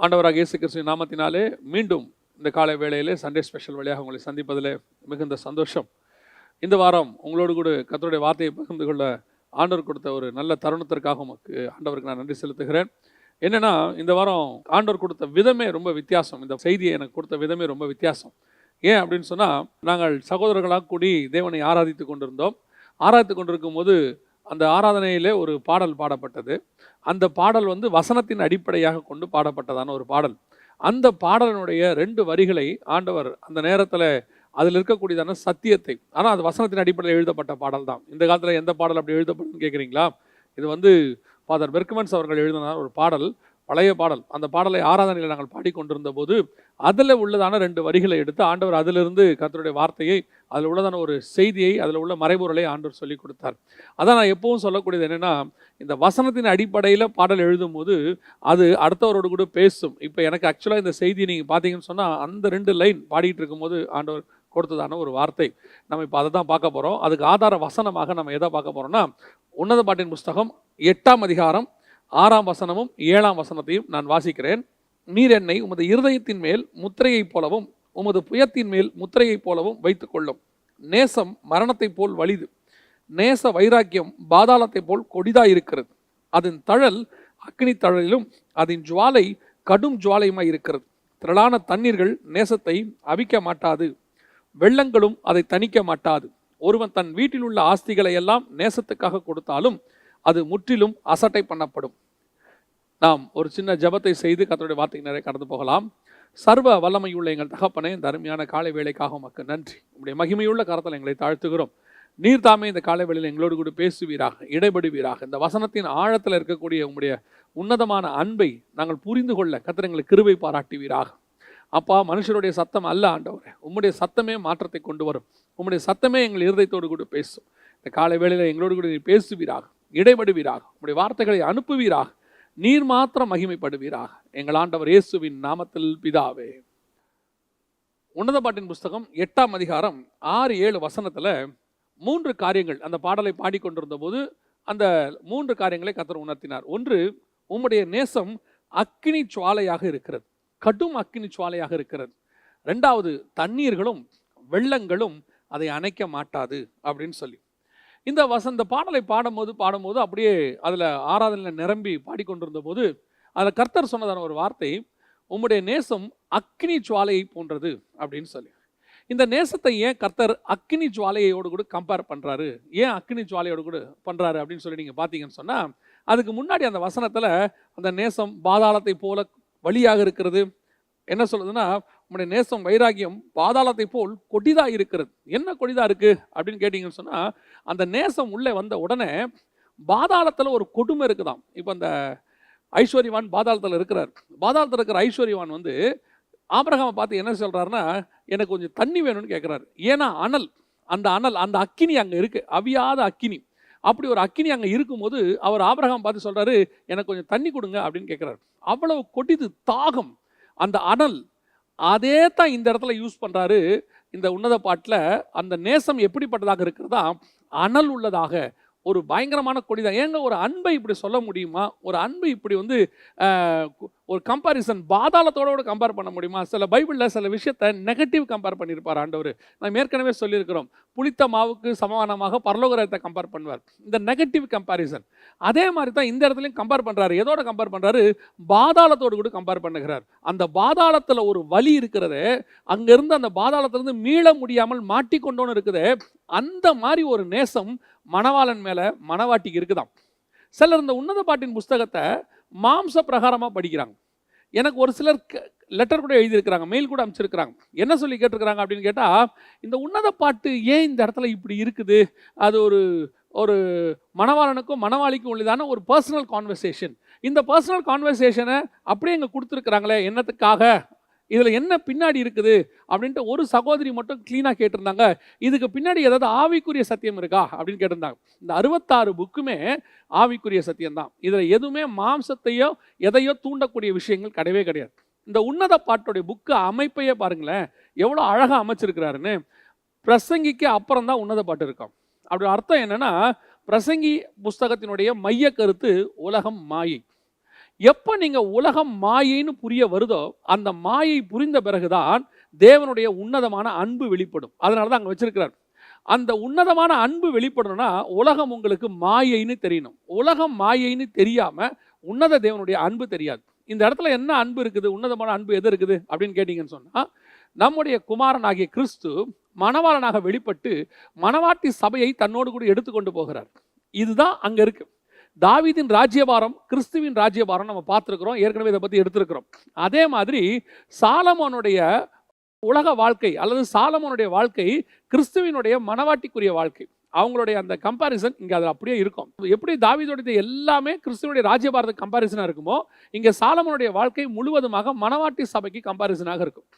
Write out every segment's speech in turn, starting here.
ஆண்டவராக இயேசு கிறிஸ்துவின் நாமத்தினாலே மீண்டும் இந்த காலை வேளையிலே சண்டே ஸ்பெஷல் வழியாக உங்களை சந்திப்பதில் மிகுந்த சந்தோஷம். இந்த வாரம் உங்களோடு கூட கர்த்தருடைய வார்த்தையை பகிர்ந்து கொள்ள ஆண்டவர் கொடுத்த ஒரு நல்ல தருணத்திற்காக உமக்கு ஆண்டவருக்கு நான் நன்றி செலுத்துகிறேன். என்னென்னா, இந்த வாரம் ஆண்டவர் கொடுத்த விதமே ரொம்ப வித்தியாசம். இந்த செய்தியை எனக்கு கொடுத்த விதமே ரொம்ப வித்தியாசம். ஏன் அப்படின்னு சொன்னால், நாங்கள் சகோதரர்களாக கூடி தேவனை ஆராதித்து கொண்டிருந்தோம். ஆராதித்து கொண்டிருக்கும் போது அந்த ஆராதனையிலே ஒரு பாடல் பாடப்பட்டது. அந்த பாடல் வசனத்தின் அடிப்படையாக கொண்டு பாடப்பட்டதான ஒரு பாடல். அந்த பாடலினுடைய 2 வரிகளை ஆண்டவர் அந்த நேரத்தில் அதில் இருக்கக்கூடியதான சத்தியத்தை, ஆனால் அது வசனத்தின் அடிப்படையில் எழுதப்பட்ட பாடல் தான். இந்த காலத்தில் எந்த பாடல் அப்படி எழுதப்படுதுன்னு கேட்குறீங்களா? இது ஃபாதர் பெர்க்மன்ஸ் அவர்கள் எழுதின ஒரு பாடல், பழைய பாடல். அந்த பாடலை ஆராதனையில் நாங்கள் பாடிக்கொண்டிருந்த போது அதில் உள்ளதான 2 வரிகளை எடுத்து ஆண்டவர் அதிலிருந்து கர்த்தருடைய வார்த்தையை, அதில் உள்ளதான ஒரு செய்தியை, அதில் உள்ள மறைபொருளை ஆண்டவர் சொல்லி கொடுத்தார். அதான் நான் எப்பவும் சொல்லக்கூடியது என்னென்னா, இந்த வசனத்தின் அடிப்படையில் பாடல் எழுதும் போது அது அடுத்தவரோடு கூட பேசும். இப்போ எனக்கு ஆக்சுவலாக இந்த செய்தியை நீங்கள் பார்த்தீங்கன்னு சொன்னால், அந்த 2 லைன் பாடிட்டு இருக்கும்போது ஆண்டவர் கொடுத்ததான ஒரு வார்த்தை. நம்ம இப்போ அதை தான் பார்க்க போகிறோம். அதுக்கு ஆதார வசனமாக நம்ம எதை பார்க்க போகிறோம்னா, உன்னத பாட்டின் புஸ்தகம் 8ஆம் அதிகாரம் 6ஆம் வசனமும் 7ஆம் வசனத்தையும் நான் வாசிக்கிறேன். நீர் என்னை உமது இருதயத்தின் மேல் முத்திரையைப் போலவும் உமது புயத்தின் மேல் முத்திரையைப் போலவும் வைத்துக் கொள்ளும். நேசம் மரணத்தைப் போல் வலிது, நேச வைராக்கியம் பாதாளத்தைப் போல் கொடிதாயிருக்கிறது. அதன் தழல் அக்னி தழலிலும் அதன் ஜுவாலை கடும் ஜுவாலையுமாய் இருக்கிறது. திரளான தண்ணீர்கள் நேசத்தை அவிக்க மாட்டாது, வெள்ளங்களும் அதை தணிக்க மாட்டாது. ஒருவன் தன் வீட்டில் உள்ள ஆஸ்திகளை எல்லாம் நேசத்துக்காக கொடுத்தாலும் அது முற்றிலும் அசட்டை பண்ணப்படும். நாம் ஒரு சின்ன ஜெபத்தை செய்து கர்த்தருடைய வார்த்தைக்கு நிறைய கடந்து போகலாம். சர்வ வல்லமையுள்ள எங்கள் தகப்பனே, இந்த அருமையான காலை வேளைக்காக உமக்கு நன்றி. உங்களுடைய மகிமையுள்ள கரத்தில் எங்களை தாழ்த்துகிறோம். நீர் தாமே இந்த காலை வேளையில் எங்களோடு கூட பேசுவீராக, இடைபடுவீராக. இந்த வசனத்தின் ஆழத்தில் இருக்கக்கூடிய உங்களுடைய உன்னதமான அன்பை நாங்கள் புரிந்து கொள்ள கர்த்தர் எங்களுக்கு கிருபை பாராட்டுவீராக. அப்பா, மனுஷருடைய சத்தம் அல்ல ஆண்டவரே, உம்முடைய சத்தமே மாற்றத்தை கொண்டு வரும். உம்முடைய சத்தமே எங்கள் இருதயத்தோடு கூட பேசும். இந்த காலை வேளையில் எங்களோடு கூட நீர் பேசுவீராக, இடைபடுவீராக, உம்முடைய வார்த்தைகளை அனுப்புவீராக. நீர் மாத்திரம் மகிமைப்படுவீராக. எங்கள் ஆண்டவர் இயேசுவின் நாமத்தில் பிதாவே. உன்னத பாட்டின் புஸ்தகம் 8ஆம் அதிகாரம் 6-7 வசனத்தில் 3 காரியங்கள், அந்த பாடலை பாடிக்கொண்டிருந்த போது அந்த 3 காரியங்களை கர்த்தர் உணர்த்தினார். ஒன்று, உம்முடைய நேசம் அக்கினி சுவாலையாக இருக்கிறது, கடும் அக்கினி சுவாலையாக இருக்கிறது. 2வது, தண்ணீர்களும் வெள்ளங்களும் அதை அணைக்க மாட்டாது அப்படின்னு சொல்லி இந்த பாடலை பாடும்போது அப்படியே அதில் ஆராதனையில் நிரம்பி பாடிக்கொண்டிருந்த போது அதில் கர்த்தர் சொன்னதான ஒரு வார்த்தை, உம்முடைய நேசம் அக்கினி ஜுவாலையை போன்றது அப்படின்னு சொல்லி. இந்த நேசத்தை ஏன் கர்த்தர் அக்கினி ஜுவாலையோடு கூட கம்பேர் பண்ணுறாரு, ஏன் அக்கினி ஜுவாலையோடு கூட பண்ணுறாரு அப்படின்னு சொல்லி நீங்கள் பார்த்தீங்கன்னு சொன்னால், அதுக்கு முன்னாடி அந்த வசனத்தில் அந்த நேசம் பாதாளத்தை போல வழியாக இருக்கிறது. என்ன சொல்லுதுன்னா, உம்முடைய நேசம் வைராகியம் பாதாளத்தை போல் கொடிதா இருக்கிறது. என்ன கொடிதா இருக்கு அப்படின்னு கேட்டீங்கன்னு சொன்னா, அந்த நேசம் உள்ளே வந்த உடனே பாதாளத்தில் ஒரு கொடுமை இருக்குதாம். இப்போ அந்த ஐஸ்வர்யவான் பாதாளத்தில் இருக்கிறார். பாதாளத்தில் இருக்கிற ஐஸ்வர்யவான் ஆபிரகாமை பார்த்து என்ன சொல்றாருன்னா, எனக்கு கொஞ்சம் தண்ணி வேணும்னு கேட்குறாரு. ஏன்னா அந்த அக்கினி அங்கே இருக்கு, அவியாத அக்கினி. அப்படி ஒரு அக்கினி அங்கே இருக்கும்போது அவர் ஆபிரகாம் பார்த்து சொல்றாரு, எனக்கு கொஞ்சம் தண்ணி கொடுங்க அப்படின்னு கேட்குறாரு. அவ்வளவு கொடிது தாகம், அந்த அனல். அதே தான் இந்த இடத்துல யூஸ் பண்ணுறாரு இந்த உன்னத பாட்டில். அந்த நேசம் எப்படிப்பட்டதாக இருக்கிறதா, அனல் உள்ளதாக, ஒரு பயங்கரமான கொடிதான். ஏங்க ஒரு அன்பை இப்படி சொல்ல முடியுமா? ஒரு அன்பு இப்படி ஒரு கம்பாரிசன் பாதாளத்தோடு கம்பேர் பண்ண முடியுமா? சில பைபிளில் சில விஷயத்தை நெகட்டிவ் கம்பேர் பண்ணியிருப்பார் ஆண்டவர். நான் ஏற்கனவே சொல்லியிருக்கிறோம், புளித்த மாவுக்கு சமானமாக பரலோகத்தை கம்பேர் பண்ணுவார். இந்த நெகட்டிவ் கம்பாரிசன் அதே மாதிரி தான் இந்த இடத்துலையும் கம்பேர் பண்ணுறாரு. எதோட கம்பேர் பண்ணுறாரு? பாதாளத்தோடு கூட கம்பேர் பண்ணுகிறார். அந்த பாதாளத்தில் ஒரு வலி இருக்கிறது, அங்கேருந்து அந்த பாதாளத்திலிருந்து மீள முடியாமல் மாட்டிக்கொண்டோன்னு இருக்குது. அந்த மாதிரி ஒரு நேசம் மணவாளன் மேலே மணவாட்டிக்கு இருக்குதாம். சிலர் இந்த உன்னத பாட்டின் புஸ்தகத்தை மாம்ச பிரகாரமாக படிக்கிறாங்க. எனக்கு ஒரு சிலர் லெட்டர் கூட எழுதியிருக்கிறாங்க, மெயில் கூட அமைச்சிருக்கிறாங்க. என்ன சொல்லி கேட்டிருக்கிறாங்க அப்படின்னு கேட்டால், இந்த உன்னத பாட்டு ஏன் இந்த இடத்துல இப்படி இருக்குது? அது ஒரு மணவாளனுக்கும் மணவாளிக்கும் உள்ளதான ஒரு பர்சனல் கான்வர்சேஷன். இந்த பர்சனல் கான்வர்சேஷனை அப்படியே இங்கே கொடுத்துருக்குறாங்களே, என்னத்துக்காக, இதில் என்ன பின்னாடி இருக்குது அப்படின்ட்டு ஒரு சகோதரி மட்டும் க்ளீனாக கேட்டிருந்தாங்க. இதுக்கு பின்னாடி ஏதாவது ஆவிக்குரிய சத்தியம் இருக்கா அப்படின்னு கேட்டிருந்தாங்க. இந்த 66 புக்குமே ஆவிக்குரிய சத்தியம்தான். இதில் எதுவுமே மாம்சத்தையோ எதையோ தூண்டக்கூடிய விஷயங்கள் கிடையவே கிடையாது. இந்த உன்னத பாட்டுடைய புக்கு அமைப்பையே பாருங்களேன், எவ்வளோ அழகாக அமைச்சிருக்கிறாருன்னு. பிரசங்கிக்கு அப்புறம் தான் உன்னத பாட்டு இருக்கும். அப்படி அர்த்தம் என்னன்னா, பிரசங்கி புஸ்தகத்தினுடைய மைய கருத்து உலகம் மாயை. எப்போ நீங்கள் உலகம் மாயைன்னு புரிய வருதோ அந்த மாயை புரிந்த பிறகுதான் தேவனுடைய உன்னதமான அன்பு வெளிப்படும். அதனால தான் அங்கே வச்சிருக்கிறார். அந்த உன்னதமான அன்பு வெளிப்படணும்னா உலகம் உங்களுக்கு மாயைன்னு தெரியணும். உலகம் மாயைன்னு தெரியாமல் உன்னத தேவனுடைய அன்பு தெரியாது. இந்த இடத்துல என்ன அன்பு இருக்குது, உன்னதமான அன்பு எது இருக்குது அப்படின்னு கேட்டிங்கன்னு சொன்னால், நம்முடைய குமாரனாகிய கிறிஸ்து மணவாளனாக வெளிப்பட்டு மணவாட்டி சபையை தன்னோடு கூட எடுத்துக்கொண்டு போகிறார். இதுதான் அங்கே இருக்கு. தாவீதின் ராஜ்யபாரம், கிறிஸ்துவின் ராஜ்யபாரம் நம்ம பார்த்துருக்கிறோம், ஏற்கனவே இதை பற்றி எடுத்திருக்கிறோம். அதே மாதிரி சாலமோனுடைய உலக வாழ்க்கை அல்லது சாலமோனுடைய வாழ்க்கை கிறிஸ்துவினுடைய மணவாட்டிக்குரிய வாழ்க்கை. அவங்களுடைய அந்த கம்பாரிசன் இங்கே அதில் அப்படியே இருக்கும். எப்படி தாவீதுடைய எல்லாமே கிறிஸ்துவனுடைய ராஜ்யபாரத்துக்கு கம்பாரிசனாக இருக்குமோ, இங்கே சாலமோனுடைய வாழ்க்கை முழுவதுமாக மணவாட்டி சபைக்கு கம்பாரிசனாக இருக்கும்.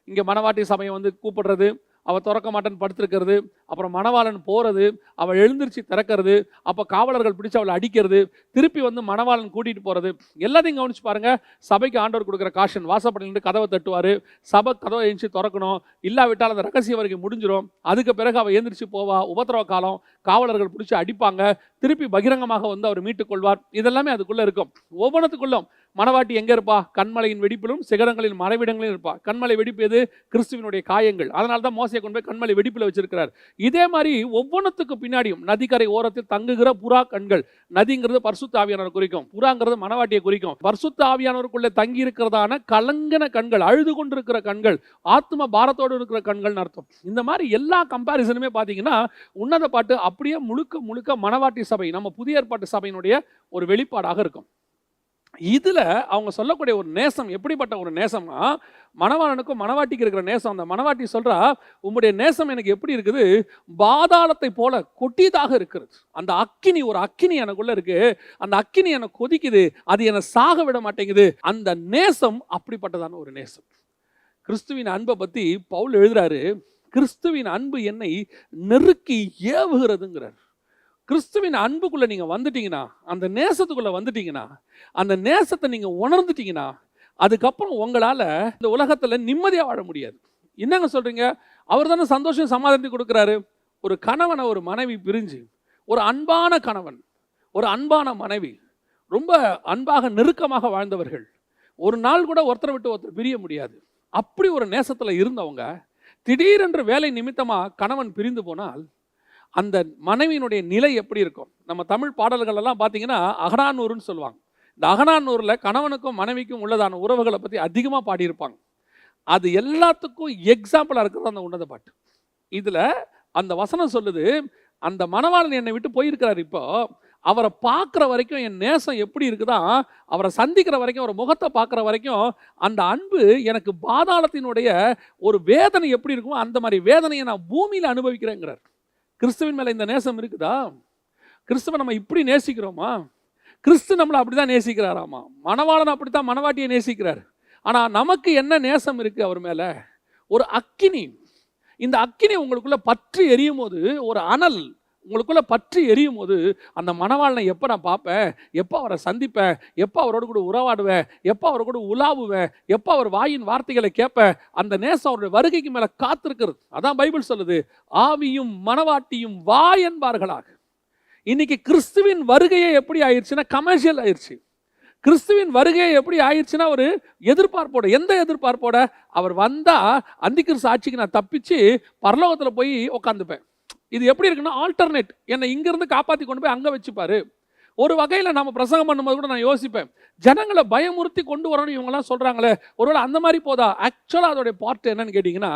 இங்கே மணவாட்டி சபையை வந்து கூப்பிடுறது, அவள் திறக்க மாட்டேன்னு படுத்திருக்கிறது, அப்புறம் மணவாளன் போகிறது, அவள் எழுந்திரிச்சு திறக்கிறது, அப்போ காவலர்கள் பிடிச்சி அவளை அடிக்கிறது, திருப்பி வந்து மணவாளன் கூட்டிகிட்டு போகிறது, எல்லாத்தையும் கவனிச்சு பாருங்கள். சபைக்கு ஆண்டவர் கொடுக்குற காஷன், வாசப்படிலிருந்து கதவை தட்டுவார், சபை கதவை எழுந்துச்சு திறக்கணும், இல்லாவிட்டால் அந்த ரகசிய வரைக்கும் முடிஞ்சிடும். அதுக்கு பிறகு அவள் எழுந்திரிச்சு போவா, உபத்திரவ காலம், காவலர்கள் பிடிச்சி அடிப்பாங்க, திருப்பி பகிரங்கமாக வந்து அவர் மீட்டுக்கொள்வார். இதெல்லாமே அதுக்குள்ளே இருக்கும். ஒவ்வொன்றுத்துக்குள்ளும் மணவாட்டி எங்கே இருப்பா? கண்மலையின் வெடிப்பிலும் சிகரங்களின் மறைவிடங்களிலும் இருப்பா. கண்மலை வெடிப்பு எது? கிறிஸ்துவினுடைய காயங்கள். அதனால தான் மோசையை கொண்டு போய் கண்மலை வெடிப்பில் வச்சிருக்கிறார். இதே மாதிரி ஒவ்வொன்றுத்துக்கு பின்னாடியும் நதிக்கரை ஓரத்தில் தங்குகிற புறா கண்கள். நதிங்கிறது பரிசுத்த ஆவியானவர் குறிக்கும், புறாங்கிறது மணவாட்டியை குறிக்கும். பரிசுத்த ஆவியானவருக்குள்ளே தங்கி இருக்கிறதான கலங்கின கண்கள், அழுது கொண்டிருக்கிற கண்கள், ஆத்ம பாரத்தோடு இருக்கிற கண்கள்னு அர்த்தம். இந்த மாதிரி எல்லா கம்பாரிசனுமே பார்த்தீங்கன்னா உன்னத பாட்டு அப்படியே முழுக்க முழுக்க மணவாட்டி சபை, நம்ம புதிய ஏற்பாட்டு சபையினுடைய ஒரு வெளிப்பாடாக இருக்கும். இதில் அவங்க சொல்லக்கூடிய ஒரு நேசம் எப்படிப்பட்ட ஒரு நேசம்னா, மணவாளனுக்கும் மணவாட்டிக்கு இருக்கிற நேசம். அந்த மணவாட்டி சொல்கிறா, உம்முடைய நேசம் எனக்கு எப்படி இருக்குது? பாதாளத்தை போல கொட்டியதாக இருக்கிறது. அந்த அக்கினி, ஒரு அக்கினி எனக்குள்ள இருக்கு, அந்த அக்கினி எனக்கு கொதிக்குது, அது என்னை சாக விட மாட்டேங்குது. அந்த நேசம் அப்படிப்பட்டதான ஒரு நேசம். கிறிஸ்துவின் அன்பை பற்றி பவுல் எழுதுறாரு, கிறிஸ்துவின் அன்பு என்னை நெருக்கி ஏவுகிறதுங்கிறார். கிறிஸ்துவின் அன்புக்குள்ளே நீங்கள் வந்துட்டீங்கன்னா, அந்த நேசத்துக்குள்ளே வந்துட்டீங்கன்னா, அந்த நேசத்தை நீங்கள் உணர்ந்துட்டீங்கன்னா, அதுக்கப்புறம் உங்களால் இந்த உலகத்தில் நிம்மதியாக வாழ முடியாது. என்னங்க சொல்கிறீங்க? அவர் தானே சந்தோஷம் சமாதானத்தை கொடுக்குறாரு. ஒரு கணவனை ஒரு மனைவி பிரிஞ்சு, ஒரு அன்பான கணவன், ஒரு அன்பான மனைவி, ரொம்ப அன்பாக நெருக்கமாக வாழ்ந்தவர்கள், ஒரு நாள் கூட ஒருத்தரை விட்டு ஒருத்தர் பிரிய முடியாது. அப்படி ஒரு நேசத்தில் இருந்தவங்க திடீரென்று வேலை நிமித்தமாக கணவன் பிரிந்து போனால் அந்த மனைவியினுடைய நிலை எப்படி இருக்கும்? நம்ம தமிழ் பாடல்கள் எல்லாம் பார்த்தீங்கன்னா அகநானூறுன்னு சொல்லுவாங்க. இந்த அகநானூரில் கணவனுக்கும் மனைவிக்கும் உள்ளதான உறவுகளை பற்றி அதிகமாக பாடியிருப்பாங்க. அது எல்லாத்துக்கும் எக்ஸாம்பிளாக இருக்கிறது அந்த உன்னத பாட்டு. இதில் அந்த வசனம் சொல்லுது, அந்த மணவாளன் என்னை விட்டு போயிருக்கிறார், இப்போ அவரை பார்க்குற வரைக்கும் என் நேசம் எப்படி இருக்குதா, அவரை சந்திக்கிற வரைக்கும், அவரை முகத்தை பார்க்குற வரைக்கும் அந்த அன்பு எனக்கு பாதாளத்தினுடைய ஒரு வேதனை எப்படி இருக்குமோ அந்த மாதிரி வேதனையை நான் பூமியில் அனுபவிக்கிறேங்கிறார். கிறிஸ்துவின் மேலே இந்த நேசம் இருக்குதா? கிறிஸ்துவை நம்ம இப்படி நேசிக்கிறோமா? கிறிஸ்து நம்மளை அப்படி தான் நேசிக்கிறாராமா. மணவாளன் அப்படி தான் மணவாட்டியை நேசிக்கிறார். ஆனால் நமக்கு என்ன நேசம் இருக்குது அவர் மேலே? ஒரு அக்கினி. இந்த அக்கினி உங்களுக்குள்ளே பற்றி எரியும் போது, ஒரு அனல் உங்களுக்குள்ளே பற்றி எரியும் போது, அந்த மணவாளனை எப்போ நான் பார்ப்பேன், எப்போ அவரை சந்திப்பேன், எப்போ அவரோடு கூட உறவாடுவேன், எப்போ அவரை கூட உலாவுவேன், எப்போ அவர் வாயின் வார்த்தைகளை கேட்பேன், அந்த நேசம் அவருடைய வருகைக்கு மேலே காத்திருக்கிறது. அதான் பைபிள் சொல்லுது, ஆவியும் மணவாட்டியும் வா என்பார்களாக. இன்னைக்கு கிறிஸ்துவின் வருகையை எப்படி ஆயிடுச்சுன்னா கமர்ஷியல் ஆயிடுச்சு. கிறிஸ்துவின் வருகையை எப்படி ஆயிடுச்சுன்னா ஒரு எதிர்பார்ப்போட, எந்த எதிர்பார்ப்போட? அவர் வந்தால் அந்தி கிறிஸ்து ஆட்சிக்கு நான் தப்பிச்சு பரலோகத்தில் போய் உட்காந்துப்பேன். இது எப்படி இருக்குன்னா ஆல்டர்னேட், என்னை இங்கேருந்து காப்பாற்றி கொண்டு போய் அங்கே வச்சுப்பாரு. ஒரு வகையில் நம்ம பிரசங்கம் பண்ணும்போது கூட நான் யோசிப்பேன், ஜனங்களை பயமுறுத்தி கொண்டு வரணும் இவங்கெல்லாம் சொல்கிறாங்களே, ஒருவேளை அந்த மாதிரி போதா? ஆக்சுவலாக அதோடைய பார்ட் என்னன்னு கேட்டிங்கன்னா,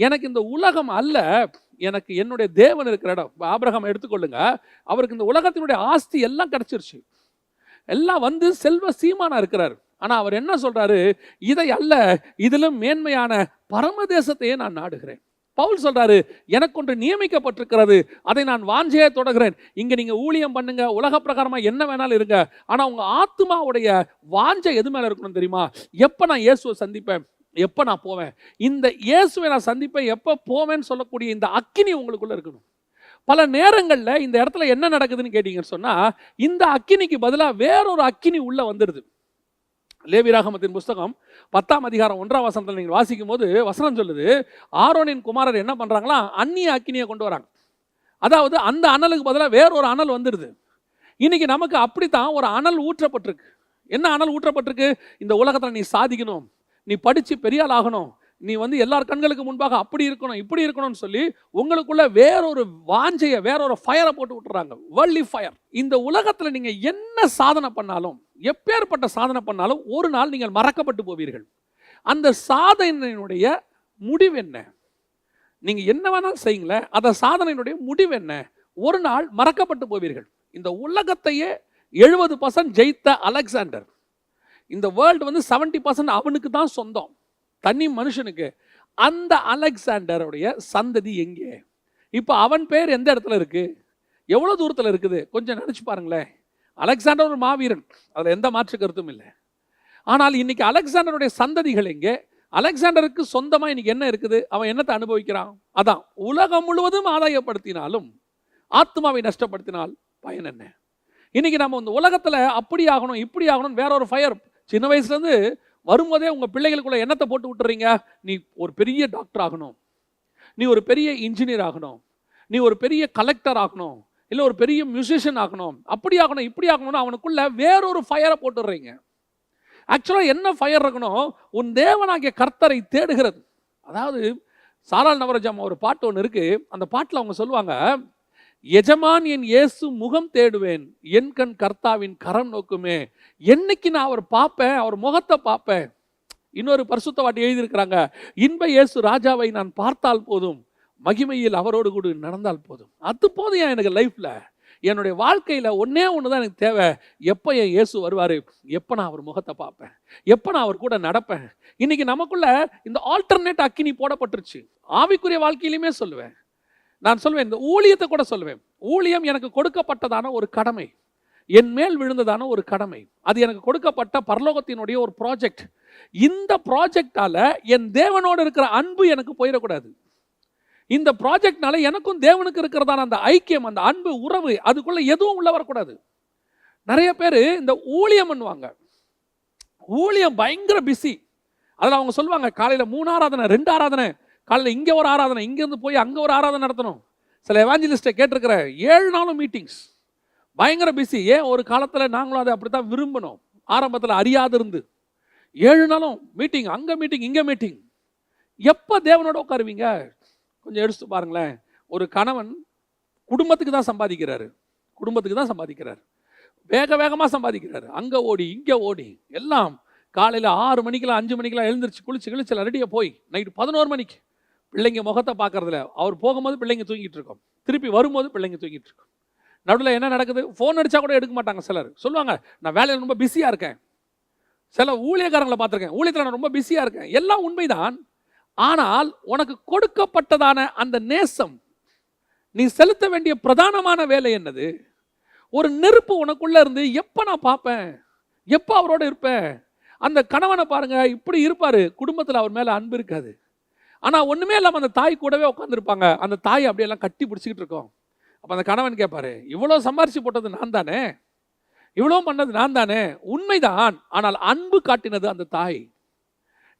எனக்கு இந்த உலகம் அல்ல, எனக்கு என்னுடைய தேவன் இருக்கிற இடம். ஆபிரகாம் எடுத்துக்கொள்ளுங்க, அவருக்கு இந்த உலகத்தினுடைய ஆஸ்தி எல்லாம் கிடச்சிருச்சு, எல்லாம் வந்து செல்வ சீமானா இருக்கிறார். ஆனால் அவர் என்ன சொல்கிறாரு? இதை அல்ல, இதிலும் மேன்மையான பரமதேசத்தையே நான் நாடுகிறேன். பவுல் சொல்றாரு, எனக்கு ஒன்று நியமிக்கப்பட்டிருக்கிறது, அதை நான் வாஞ்சையை தொடர்கிறேன். இங்க நீங்க ஊழியம் பண்ணுங்க, உலக பிரகாரமா என்ன வேணாலும் இருங்க, ஆனா உங்க ஆத்மாவுடைய வாஞ்சை எது மேல இருக்கணும் தெரியுமா? எப்ப நான் இயேசுவை சந்திப்பேன், எப்ப நான் போவேன், இந்த இயேசுவை நான் சந்திப்பேன், எப்ப போவேன்னு சொல்லக்கூடிய இந்த அக்கினி உங்களுக்குள்ள இருக்கணும். பல நேரங்களில் இந்த இடத்துல என்ன நடக்குதுன்னு கேட்டீங்கன்னு சொன்னா, இந்த அக்கினிக்கு பதிலாக வேறொரு அக்கினி உள்ள வந்துடுது. லேவியராகமத்தின் புஸ்தகம் 10ஆம் அதிகாரம் 1ஆம் வசனத்தில் நீங்கள் வாசிக்கும் போது வசனம் சொல்லுது, ஆரோனின் குமாரர் என்ன பண்ணுறாங்களா, அந்நிய அக்கினியை கொண்டு வராங்க. அதாவது அந்த அனலுக்கு பதிலாக வேறொரு அனல் வந்துடுது. இன்னைக்கு நமக்கு அப்படித்தான் ஒரு அனல் ஊற்றப்பட்டிருக்கு. என்ன அனல் ஊற்றப்பட்டிருக்கு? இந்த உலகத்தில் நீ சாதிக்கணும், நீ படித்து பெரிய ஆள் ஆகணும், நீ எல்லார் கண்களுக்கு முன்பாக அப்படி இருக்கணும் இப்படி இருக்கணும்னு சொல்லி உங்களுக்குள்ள வேறொரு வாஞ்சையை, வேறொரு ஃபயரை போட்டு விட்டுறாங்க. Worldly fire. இந்த உலகத்தில் நீங்கள் என்ன சாதனை பண்ணாலும், எப்பேற்பட்ட சாதனை பண்ணாலும் ஒரு நாள் நீங்கள் மறக்கப்பட்டு போவீர்கள். அந்த சாதனையினுடைய முடிவு என்ன? நீங்கள் என்ன வேணாலும் செய்யுங்களேன், அந்த சாதனையினுடைய முடிவு என்ன? ஒரு நாள் மறக்கப்பட்டு போவீர்கள். இந்த உலகத்தையே 70% ஜெயித்த அலெக்சாண்டர், இந்த வேர்ல்டு 70% அவனுக்கு தான் சொந்தம், தனி மனுஷனுக்கு. அந்த அலெக்சாண்டருடைய சந்ததி எங்கே? இப்போ அவன் பேர் எந்த இடத்துல இருக்கு? எவ்வளோ தூரத்தில் இருக்குது? கொஞ்சம் நினச்சி பாருங்களேன். அலெக்சாண்டர் ஒரு மாவீரன், அதில் எந்த மாற்று கருத்தும் இல்லை. ஆனால் இன்னைக்கு அலெக்சாண்டருடைய சந்ததிகள் எங்கே? அலெக்சாண்டருக்கு சொந்தமாக இன்னைக்கு என்ன இருக்குது? அவன் என்னத்தை அனுபவிக்கிறான்? அதான், உலகம் முழுவதும் ஆதாயப்படுத்தினாலும் ஆத்மாவை நஷ்டப்படுத்தினால் பயன் என்ன? இன்னைக்கு நம்ம இந்த உலகத்தில் அப்படி ஆகணும் இப்படி ஆகணும், வேற ஒரு ஃபயர். சின்ன வயசுலேருந்து வரும்போதே உங்கள் பிள்ளைகளுக்குள்ள என்னத்தை போட்டு விட்டுறீங்க? நீ ஒரு பெரிய டாக்டர் ஆகணும், நீ ஒரு பெரிய இன்ஜினியர் ஆகணும், நீ ஒரு பெரிய கலெக்டர் ஆகணும், இல்லை ஒரு பெரிய மியூசிஷியன் ஆகணும், அப்படி ஆகணும் இப்படி ஆகணும்னு அவனுக்குள்ள வேறொரு ஃபயரை போட்டுடுறீங்க. ஆக்சுவலாக என்ன ஃபயர் இருக்கணும்? உன் தேவனாகிய கர்த்தரை தேடுகிறது. அதாவது சாரால் நவரஜாமா ஒரு பாட்டு ஒன்று இருக்கு. அந்த பாட்டில் அவங்க சொல்லுவாங்க, எஜமான் என் இயேசு முகம் தேடுவேன், என் கண் கர்த்தாவின் கரம் நோக்குமே. என்னைக்கு நான் அவர் பார்ப்பேன், அவர் முகத்தை பார்ப்பேன். இன்னொரு பரிசுத்த வாட்டி எழுதியிருக்கிறாங்க, இன்ப இயேசு ராஜாவை நான் பார்த்தால் போதும், மகிமையில் அவரோடு கூட நடந்தால் போதும். அது போதும் எனக்கு லைஃப்பில். என்னுடைய வாழ்க்கையில் ஒன்றே ஒன்று தான் எனக்கு தேவை. எப்போ என் இயேசு வருவார், எப்போ நான் அவர் முகத்தை பார்ப்பேன், எப்போ நான் அவர் கூட நடப்பேன். இன்னைக்கு நமக்குள்ள இந்த ஆல்டர்னேட் அக்கினி போடப்பட்டுருச்சு. ஆவிக்குரிய வாழ்க்கையிலுமே சொல்லுவேன், நான் சொல்வேன், இந்த ஊழியத்தை கூட சொல்லுவேன். ஊழியம் எனக்கு கொடுக்கப்பட்டதான ஒரு கடமை, என் மேல் விழுந்ததான ஒரு கடமை. அது எனக்கு கொடுக்கப்பட்ட பரலோகத்தினுடைய ஒரு ப்ராஜெக்ட். இந்த ப்ராஜெக்டால என் தேவனோடு இருக்கிற அன்பு எனக்கு போயிடக்கூடாது. இந்த ப்ராஜெக்ட்னால எனக்கும் தேவனுக்கு இருக்கிறதான அந்த ஐக்கியம், அந்த அன்பு, உறவு, அதுக்குள்ள எதுவும் உள்ள வரக்கூடாது. நிறைய பேர் இந்த ஊழியம் பண்ணுவாங்க, ஊழியம் பயங்கர பிஸி. அதில் அவங்க சொல்லுவாங்க, காலையில் 3 ஆராதனை 2 ஆராதனை, காலையில் இங்கே ஒரு ஆராதனை, இங்கேருந்து போய் அங்கே ஒரு ஆராதனை நடத்தணும். சில எவாஞ்சலிஸ்ட்டை கேட்டிருக்கிறேன், 7 நாளும் மீட்டிங்ஸ், பயங்கர பிஸி. ஏன்? ஒரு காலத்தில் நாங்களும் அதை அப்படி தான் விரும்பணும். ஆரம்பத்தில் அறியாது இருந்து 7 நாளும் மீட்டிங், அங்கே மீட்டிங் இங்கே மீட்டிங். எப்போ தேவனோட உட்காருவீங்க? கொஞ்சம் எடுத்து பாருங்களேன். ஒரு கணவன் குடும்பத்துக்கு தான் சம்பாதிக்கிறாரு, குடும்பத்துக்கு தான் சம்பாதிக்கிறார், வேகமாக சம்பாதிக்கிறாரு. அங்கே ஓடி இங்கே ஓடி எல்லாம். காலையில் 6 மணிக்கெல்லாம் 5 மணிக்கெல்லாம் எழுந்திரிச்சு குளிச்சு ரெடியாக போய் நைட்டு 11 மணிக்கு பிள்ளைங்க முகத்தை பார்க்கறதுல, அவர் போகும்போது பிள்ளைங்க தூங்கிட்டு இருக்கோம், திருப்பி வரும்போது பிள்ளைங்க தூங்கிட்டு இருக்கோம். நடுவில் என்ன நடக்குது? ஃபோன் அடித்தா கூட எடுக்க மாட்டாங்க. சிலர் சொல்லுவாங்க, நான் வேலையில் ரொம்ப பிஸியாக இருக்கேன். சில ஊழியக்காரங்களை பார்த்துருக்கேன், ஊழியத்தில் நான் ரொம்ப பிஸியாக இருக்கேன். எல்லாம் உண்மைதான். ஆனால் உனக்கு கொடுக்கப்பட்டதான அந்த நேசம், நீ செலுத்த வேண்டிய பிரதானமான வேலை என்னது? ஒரு நெருப்பு உனக்குள்ள இருந்து எப்போ நான் பார்ப்பேன், எப்போ அவரோட இருப்பேன். அந்த கணவனை பாருங்க, இப்படி இருப்பாரு, குடும்பத்தில் அவர் மேலே அன்பு இருக்காது. ஆனால் ஒன்றுமே இல்லாமல் அந்த தாய் கூடவே உட்காந்துருப்பாங்க. அந்த தாய் அப்படியெல்லாம் கட்டி பிடிச்சிக்கிட்டு இருக்கோம். அப்போ அந்த கணவன் கேட்பாரு, இவ்வளோ சம்பாரிச்சு போட்டது நான் தானே, இவ்வளோ பண்ணது நான் தானே. உண்மைதான், ஆனால் அன்பு காட்டினது அந்த தாய்.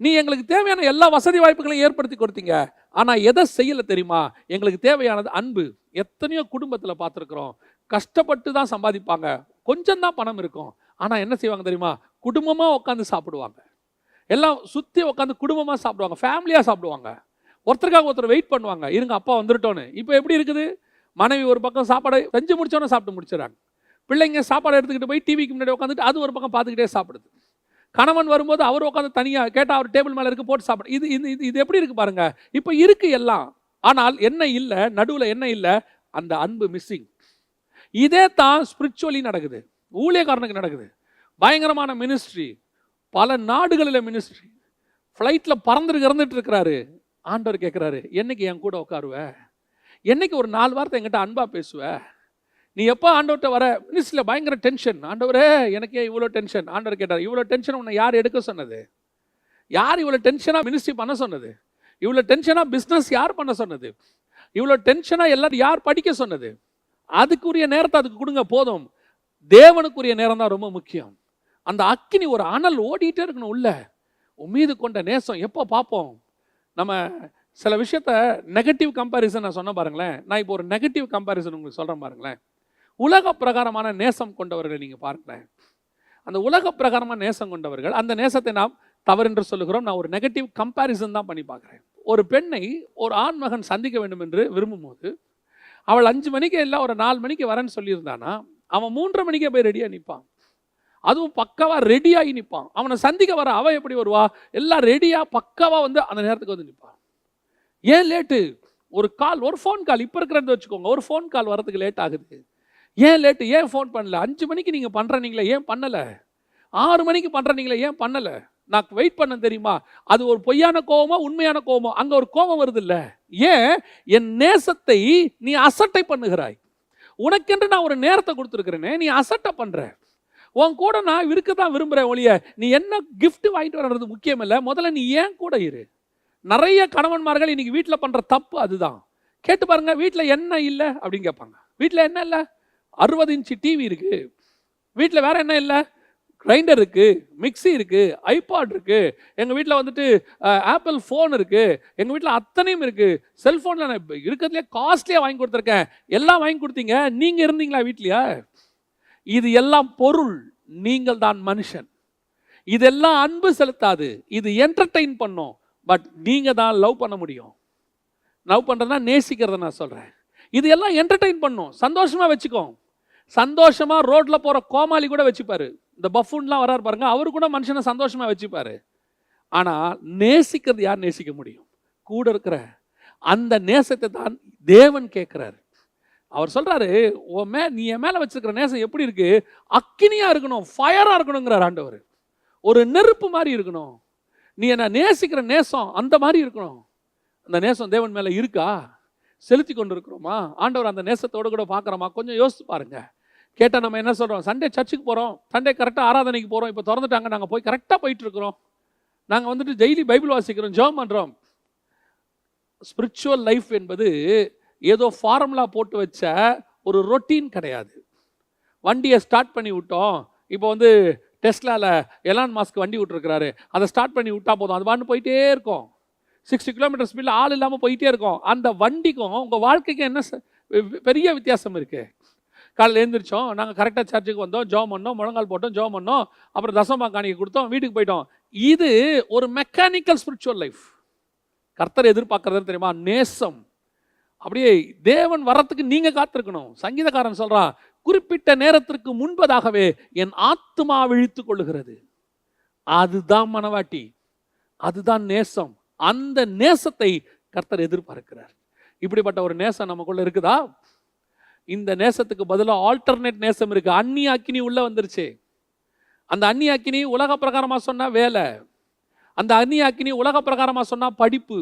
நீ எங்களுக்கு தேவையான எல்லா வசதி வாய்ப்புகளையும் ஏற்படுத்தி கொடுத்தீங்க, ஆனால் எதை செய்யலை தெரியுமா? எங்களுக்கு தேவையானது அன்பு. எத்தனையோ குடும்பத்தில் பார்த்துருக்குறோம், கஷ்டப்பட்டு தான் சம்பாதிப்பாங்க, கொஞ்சம் தான் பணம் இருக்கும். ஆனால் என்ன செய்வாங்க தெரியுமா? குடும்பமாக உட்காந்து சாப்பிடுவாங்க, எல்லாம் சுற்றி உட்காந்து குடும்பமாக சாப்பிடுவாங்க, ஃபேமிலியாக சாப்பிடுவாங்க, ஒருத்தருக்காக ஒருத்தர் வெயிட் பண்ணுவாங்க, இருங்க அப்பா வந்துட்டோன்னு. இப்போ எப்படி இருக்குது? மனைவி ஒரு பக்கம் சாப்பாடு செஞ்சு முடிச்சோன்னே சாப்பிட்டு முடிச்சிடறாங்க, பிள்ளைங்க சாப்பாடு எடுத்துக்கிட்டு போய் டிவிக்கு முன்னாடி உட்காந்துட்டு அது ஒரு பக்கம் பார்த்துக்கிட்டே சாப்பிடுது. கணவன் வரும்போது அவர் உட்காந்து தனியாக கேட்டால் அவர் டேபிள் மேலே இருக்கு போட்டு சாப்பிடு. இது இது இது எப்படி இருக்கு பாருங்க. இப்போ இருக்கு எல்லாம், ஆனால் என்ன இல்லை? நடுவில் என்ன இல்லை? அந்த அன்பு மிஸ்ஸிங். இதே தான் ஸ்பிரிச்சுவலி நடக்குது, ஊழியக்காரனுக்கு நடக்குது. பயங்கரமான மினிஸ்ட்ரி, பல நாடுகளில் மினிஸ்ட்ரி, ஃப்ளைட்டில் இறந்துட்டு இருக்கிறாரு. ஆண்டவர் கேட்குறாரு, என்னைக்கு என் கூட உட்காருவ? என்னைக்கு ஒரு 4 வார்த்தை என்கிட்ட அன்பா பேசுவ? நீ எப்போ ஆண்டவர்கிட்ட வர? மினிஸ்ட்ரியில் பயங்கர டென்ஷன். ஆண்டவரே எனக்கு ஏன் இவ்வளோ டென்ஷன்? ஆண்டவர் கேட்டார், இவ்வளோ டென்ஷன் உன்னை யார் எடுக்க சொன்னது? யார் இவ்வளோ டென்ஷனாக மினிஸ்ட்ரி பண்ண சொன்னது? இவ்வளோ டென்ஷனாக பிஸ்னஸ் யார் பண்ண சொன்னது? இவ்வளோ டென்ஷனாக எல்லாரும் யார் படிக்க சொன்னது? அதுக்குரிய நேரத்தை அதுக்கு கொடுங்க, போதும். தேவனுக்குரிய நேரம் தான் ரொம்ப முக்கியம். அந்த அக்கினி ஒரு அனல் ஓடிட்டே இருக்கணும் உள்ள. உம்மீது கொண்ட நேசம் எப்போ பார்ப்போம்? நம்ம சில விஷயத்த நெகட்டிவ் கம்பேரிசன் நான் சொன்ன பாருங்களேன். நான் இப்போ ஒரு நெகட்டிவ் கம்பேரிசன் உங்களுக்கு சொல்கிறேன் பாருங்களேன். உலக பிரகாரமான நேசம் கொண்டவர்களை நீங்கள் பாருங்களேன். அந்த உலக பிரகாரமாக நேசம் கொண்டவர்கள். அந்த நேசத்தை நாம் தவறென்று சொல்லுகிறோம். நான் ஒரு நெகட்டிவ் கம்பேரிசன் தான் பண்ணி பார்க்குறேன். ஒரு பெண்ணை ஒரு ஆண்மகன் சந்திக்க வேண்டும் என்று விரும்பும் போது அவள் 5 மணிக்கு இல்லை ஒரு 4 மணிக்கு வரேன்னு சொல்லியிருந்தானா அவன் 3:30 மணிக்கே போய் ரெடியாக நிற்பான். அதுவும் பக்காவாக ரெடியாகி நிற்பான். அவனை சந்திக்க வர அவள் எப்படி வருவா? எல்லாம் ரெடியாக பக்காவாக வந்து அந்த நேரத்துக்கு வந்து நிற்பான். ஏன் லேட்டு? ஒரு கால், ஒரு ஃபோன் கால், இப்போ இருக்கிறது வச்சுக்கோங்க, ஒரு ஃபோன் கால் வரதுக்கு லேட் ஆகுது. ஏன் லேட்டு? ஏன் ஃபோன் பண்ணல? 5 மணிக்கு நீங்கள் பண்ணுறீங்களே ஏன் பண்ணலை? 6 மணிக்கு பண்ணுறீங்களே ஏன் பண்ணலை? நான் வெயிட் பண்ண தெரியுமா? அது ஒரு பொய்யான கோவமோ உண்மையான கோவமோ? அங்கே ஒரு கோபம் வருது இல்லை? ஏன்? என் நேசத்தை நீ அசட்டை பண்ணுகிறாய். உனக்கென்று நான் ஒரு நேரத்தை கொடுத்துருக்கிறேனே, நீ அசட்டை பண்ணுற. உன் கூட நான் இருக்க தான் விரும்புகிறேன் ஒழிய நீ என்ன கிஃப்ட் வாங்கிட்டு வர்றது முக்கியம் இல்லை. முதல்ல நீ ஏன் கூட இரு. நிறைய கணவன்மார்கள் இன்னைக்கு வீட்டில் பண்ணுற தப்பு அதுதான். கேட்டு பாருங்க, வீட்டில் என்ன இல்லை அப்படின்னு கேட்பாங்க. வீட்டில் என்ன இல்லை? 60 இன்ச்சு டிவி இருக்குது. வீட்டில் வேற என்ன இல்லை? கிரைண்டர் இருக்குது, மிக்சி இருக்குது, ஐபாட் இருக்குது, எங்கள் வீட்டில் வந்துட்டு ஆப்பிள் ஃபோன் இருக்குது, எங்கள் வீட்டில் அத்தனையும் இருக்குது. செல்ஃபோனில் நான் இருக்கிறதுலே காஸ்ட்லியாக வாங்கி கொடுத்துருக்கேன். எல்லாம் வாங்கி கொடுத்தீங்க, நீங்கள் இருந்தீங்களா வீட்லையா? இது எல்லாம் பொருள், நீங்கள் தான் மனுஷன். இதெல்லாம் அன்பு செலுத்தாது, இது என்டர்டெயின் பண்ணும். பட் நீங்கள் தான் லவ் பண்ண முடியும். லவ் பண்ணுறதுனா நேசிக்கிறத நான் சொல்கிறேன். இது எல்லாம் என்டர்டெயின் பண்ணும், சந்தோஷமாக வச்சுக்கோ. சந்தோஷமாக ரோட்டில் போகிற கோமாளி கூட வச்சுப்பாரு. இந்த பஃபூன்லாம் வராரு பாருங்க, அவரு கூட மனுஷனை சந்தோஷமாக வச்சுப்பாரு. ஆனால் நேசிக்கிறது யார் நேசிக்க முடியும்? கூட இருக்கிற அந்த நேசத்தை தான் தேவன் கேட்குறாரு. அவர் சொல்கிறாரு, நீ என் மேலே வச்சிருக்கிற நேசம் எப்படி இருக்கு? அக்கினியாக இருக்கணும், ஃபயராக இருக்கணுங்கிறார் ஆண்டவர். ஒரு நெருப்பு மாதிரி இருக்கணும். நீ என்ன நேசிக்கிற நேசம் அந்த மாதிரி இருக்கணும். அந்த நேசம் தேவன் மேலே இருக்கா? செலுத்தி கொண்டு இருக்கிறோமா? ஆண்டவர் அந்த நேசத்தோடு கூட பார்க்குறோமா? கொஞ்சம் யோசிச்சு பாருங்க. கேட்டால் நம்ம என்ன சொல்கிறோம்? சண்டே சர்ச்சுக்கு போகிறோம், சண்டே கரெக்டாக ஆராதனைக்கு போகிறோம், இப்போ திறந்துட்டாங்க, நாங்கள் போய் கரெக்டாக போயிட்டுருக்குறோம், நாங்கள் வந்துட்டு டெய்லி பைபிள் வாசிக்கிறோம், ஜெபம் பண்ணுறோம். ஸ்பிரிச்சுவல் லைஃப் என்பது ஏதோ ஃபார்முலா போட்டு வச்ச ஒரு ரொட்டீன் கிடையாது. வண்டியை ஸ்டார்ட் பண்ணி விட்டோம், இப்போ வந்து டெஸ்லாவில் எலான் மாஸ்க் வண்டி விட்டுருக்கிறாரு, அதை ஸ்டார்ட் பண்ணி விட்டா போதும், அது பாட்டு போயிட்டே இருக்கும். 60 கிலோமீட்டர் ஸ்பீடில் ஆள் இல்லாமல் போயிட்டே இருக்கும். அந்த வண்டிக்கும் உங்கள் வாழ்க்கைக்கும் என்ன பெரிய வித்தியாசம் இருக்குது? காலையில் எழுந்திரிச்சோம், நாங்கள் கரெக்டாக சர்ச்சுக்கு வந்தோம், ஜெபம் பண்ணோம், முழங்கால் போட்டோம், ஜெபம் பண்ணோம், அப்புறம் தசமா காணிக்கை கொடுத்தோம், வீட்டுக்கு போயிட்டோம். இது ஒரு மெக்கானிக்கல் ஸ்பிரிச்சுவல் லைஃப். கர்த்தர் எதிர்பார்க்கறது தெரியுமா? நேசம். அப்படியே தேவன் வர்றதுக்கு நீங்கள் காத்திருக்கணும். சங்கீதக்காரன் சொல்கிறான், குறிப்பிட்ட நேரத்திற்கு முன்பதாகவே என் ஆத்துமா விழித்து கொள்ளுகிறது. அதுதான் மனவாட்டி, அதுதான் நேசம். அந்த நேசத்தை கர்த்தர் எதிர்பார்க்கிறார். இப்படிப்பட்ட ஒரு நேசம் நமக்குள்ள இருக்குதா? இந்த நேசத்துக்கு பதிலாக ஆல்டர்னேட் நேசம் இருக்கு. அந்நிய அக்கினி உள்ள வந்துருச்சு. அந்த அந்நிய அக்கினி உலக பிரகாரமா சொன்னா வேலை, அந்த அந்நிய அக்கினி உலக பிரகாரமா சொன்னா படிப்பு,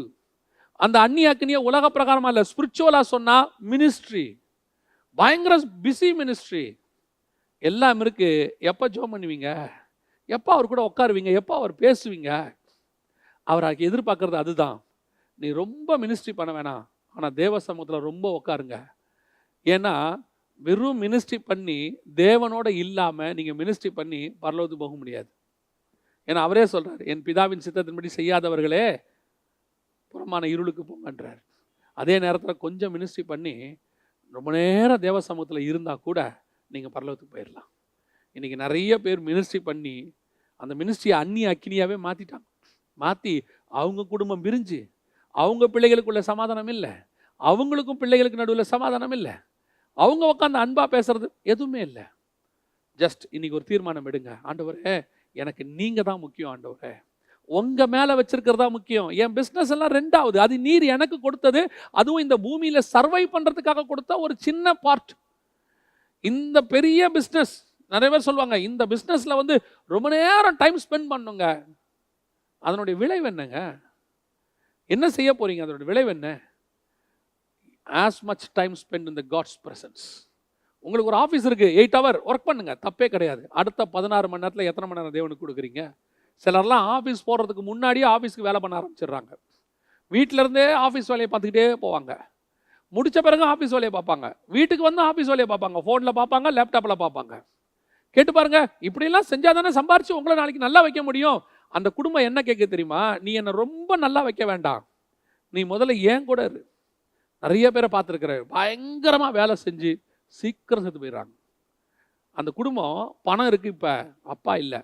அந்த அந்நிய அக்கினியை உலக பிரகாரமா இல்லை ஸ்பிரிச்சுவலா சொன்னா மினிஸ்ட்ரி, பயங்கர பிஸி மினிஸ்ட்ரி எல்லாம் இருக்கு. எப்போ ஜெபம் பண்ணுவீங்க? எப்போ அவர் கூட உட்காருவீங்க? எப்போ அவர் பேசுவீங்க? அவருக்கு எதிர்பார்க்கறது அதுதான். நீ ரொம்ப மினிஸ்ட்ரி பண்ண வேணாம், ஆனால் தேவ சமூகத்தில் ரொம்ப உட்காருங்க. ஏன்னா வெறும் மினிஸ்ட்ரி பண்ணி தேவனோட இல்லாமல் நீங்கள் மினிஸ்ட்ரி பண்ணி பரலோகத்துக்கு போக முடியாது. ஏன்னா அவரே சொல்கிறார், என் பிதாவின் சித்தத்தின்படி செய்யாதவர்களே புறமான இருளுக்கு போங்கன்றார். அதே நேரத்தில் கொஞ்சம் மினிஸ்ட்ரி பண்ணி ரொம்ப நேரம் தேவ சமூகத்தில் இருந்தால் கூட நீங்கள் பரலோகத்துக்கு போயிடலாம். இன்றைக்கி நிறைய பேர் மினிஸ்ட்ரி பண்ணி அந்த மினிஸ்ட்ரியை அந்நிய அக்கினியாகவே மாற்றிட்டாங்க. மாற்றி அவங்க குடும்பம் பிரிஞ்சு, அவங்க பிள்ளைகளுக்குள்ள சமாதானம் இல்லை, அவங்களுக்கும் பிள்ளைகளுக்கு நடுவில் சமாதானம் இல்லை, அவங்க உட்காந்து அன்பா பேசுறது எதுவுமே இல்லை. ஜஸ்ட் இன்னைக்கு ஒரு தீர்மானம் எடுங்க, ஆண்டவரே எனக்கு நீங்க தான் முக்கியம், ஆண்டவரே உங்க மேல வச்சிருக்கிறதா முக்கியம். என் பிஸ்னஸ் எல்லாம் ரெண்டாவது, அது நீர் எனக்கு கொடுத்தது, அதுவும் இந்த பூமியில சர்வை பண்றதுக்காக கொடுத்த ஒரு சின்ன பார்ட். இந்த பெரிய பிஸ்னஸ் நிறைய பேர் சொல்லுவாங்க, இந்த பிஸ்னஸ்ல வந்து ரொம்ப நேரம் டைம் ஸ்பெண்ட் பண்ணுங்க. அதனுடைய விளைவு என்னங்க? என்ன செய்ய போறீங்க? அதனுடைய விளைவு என்ன? as much time spent in the God's presence. உங்களுக்கு ஒரு ஆஃபீஸ் இருக்குது, 8 hour ஒர்க் பண்ணுங்க, தப்பே கிடையாது. அடுத்த 16 மணி நேரத்தில் எத்தனை மணி நேரம் தேவனுக்கு கொடுக்குறீங்க? சிலர்லாம் ஆஃபீஸ் போகிறதுக்கு முன்னாடியே ஆஃபீஸ்க்கு வேலை பண்ண ஆரம்பிச்சிடுறாங்க. வீட்டிலேருந்தே ஆஃபீஸ் வேலையை பார்த்துக்கிட்டே போவாங்க. முடித்த பிறகு ஆஃபீஸ் வேலையை பார்ப்பாங்க, வீட்டுக்கு வந்து ஆஃபீஸ் வேலையை பார்ப்பாங்க, ஃபோனில் பார்ப்பாங்க, லேப்டாப்பில் பார்ப்பாங்க. கேட்டு பாருங்க, இப்படிலாம் செஞ்சால் தானே சம்பாரித்து உங்களை நாளைக்கு நல்லா வைக்க முடியும். அந்த குடும்பம் என்ன கேட்க தெரியுமா? நீ என்னை ரொம்ப நல்லா வைக்க வேண்டாம், நீ முதல்ல ஏன் கூட இரு. நிறைய பேரை பார்த்துருக்குற பயங்கரமாக வேலை செஞ்சு சீக்கிரம் செத்து போயிடுறாங்க. அந்த குடும்பம் பணம் இருக்குது, இப்போ அப்பா இல்லை,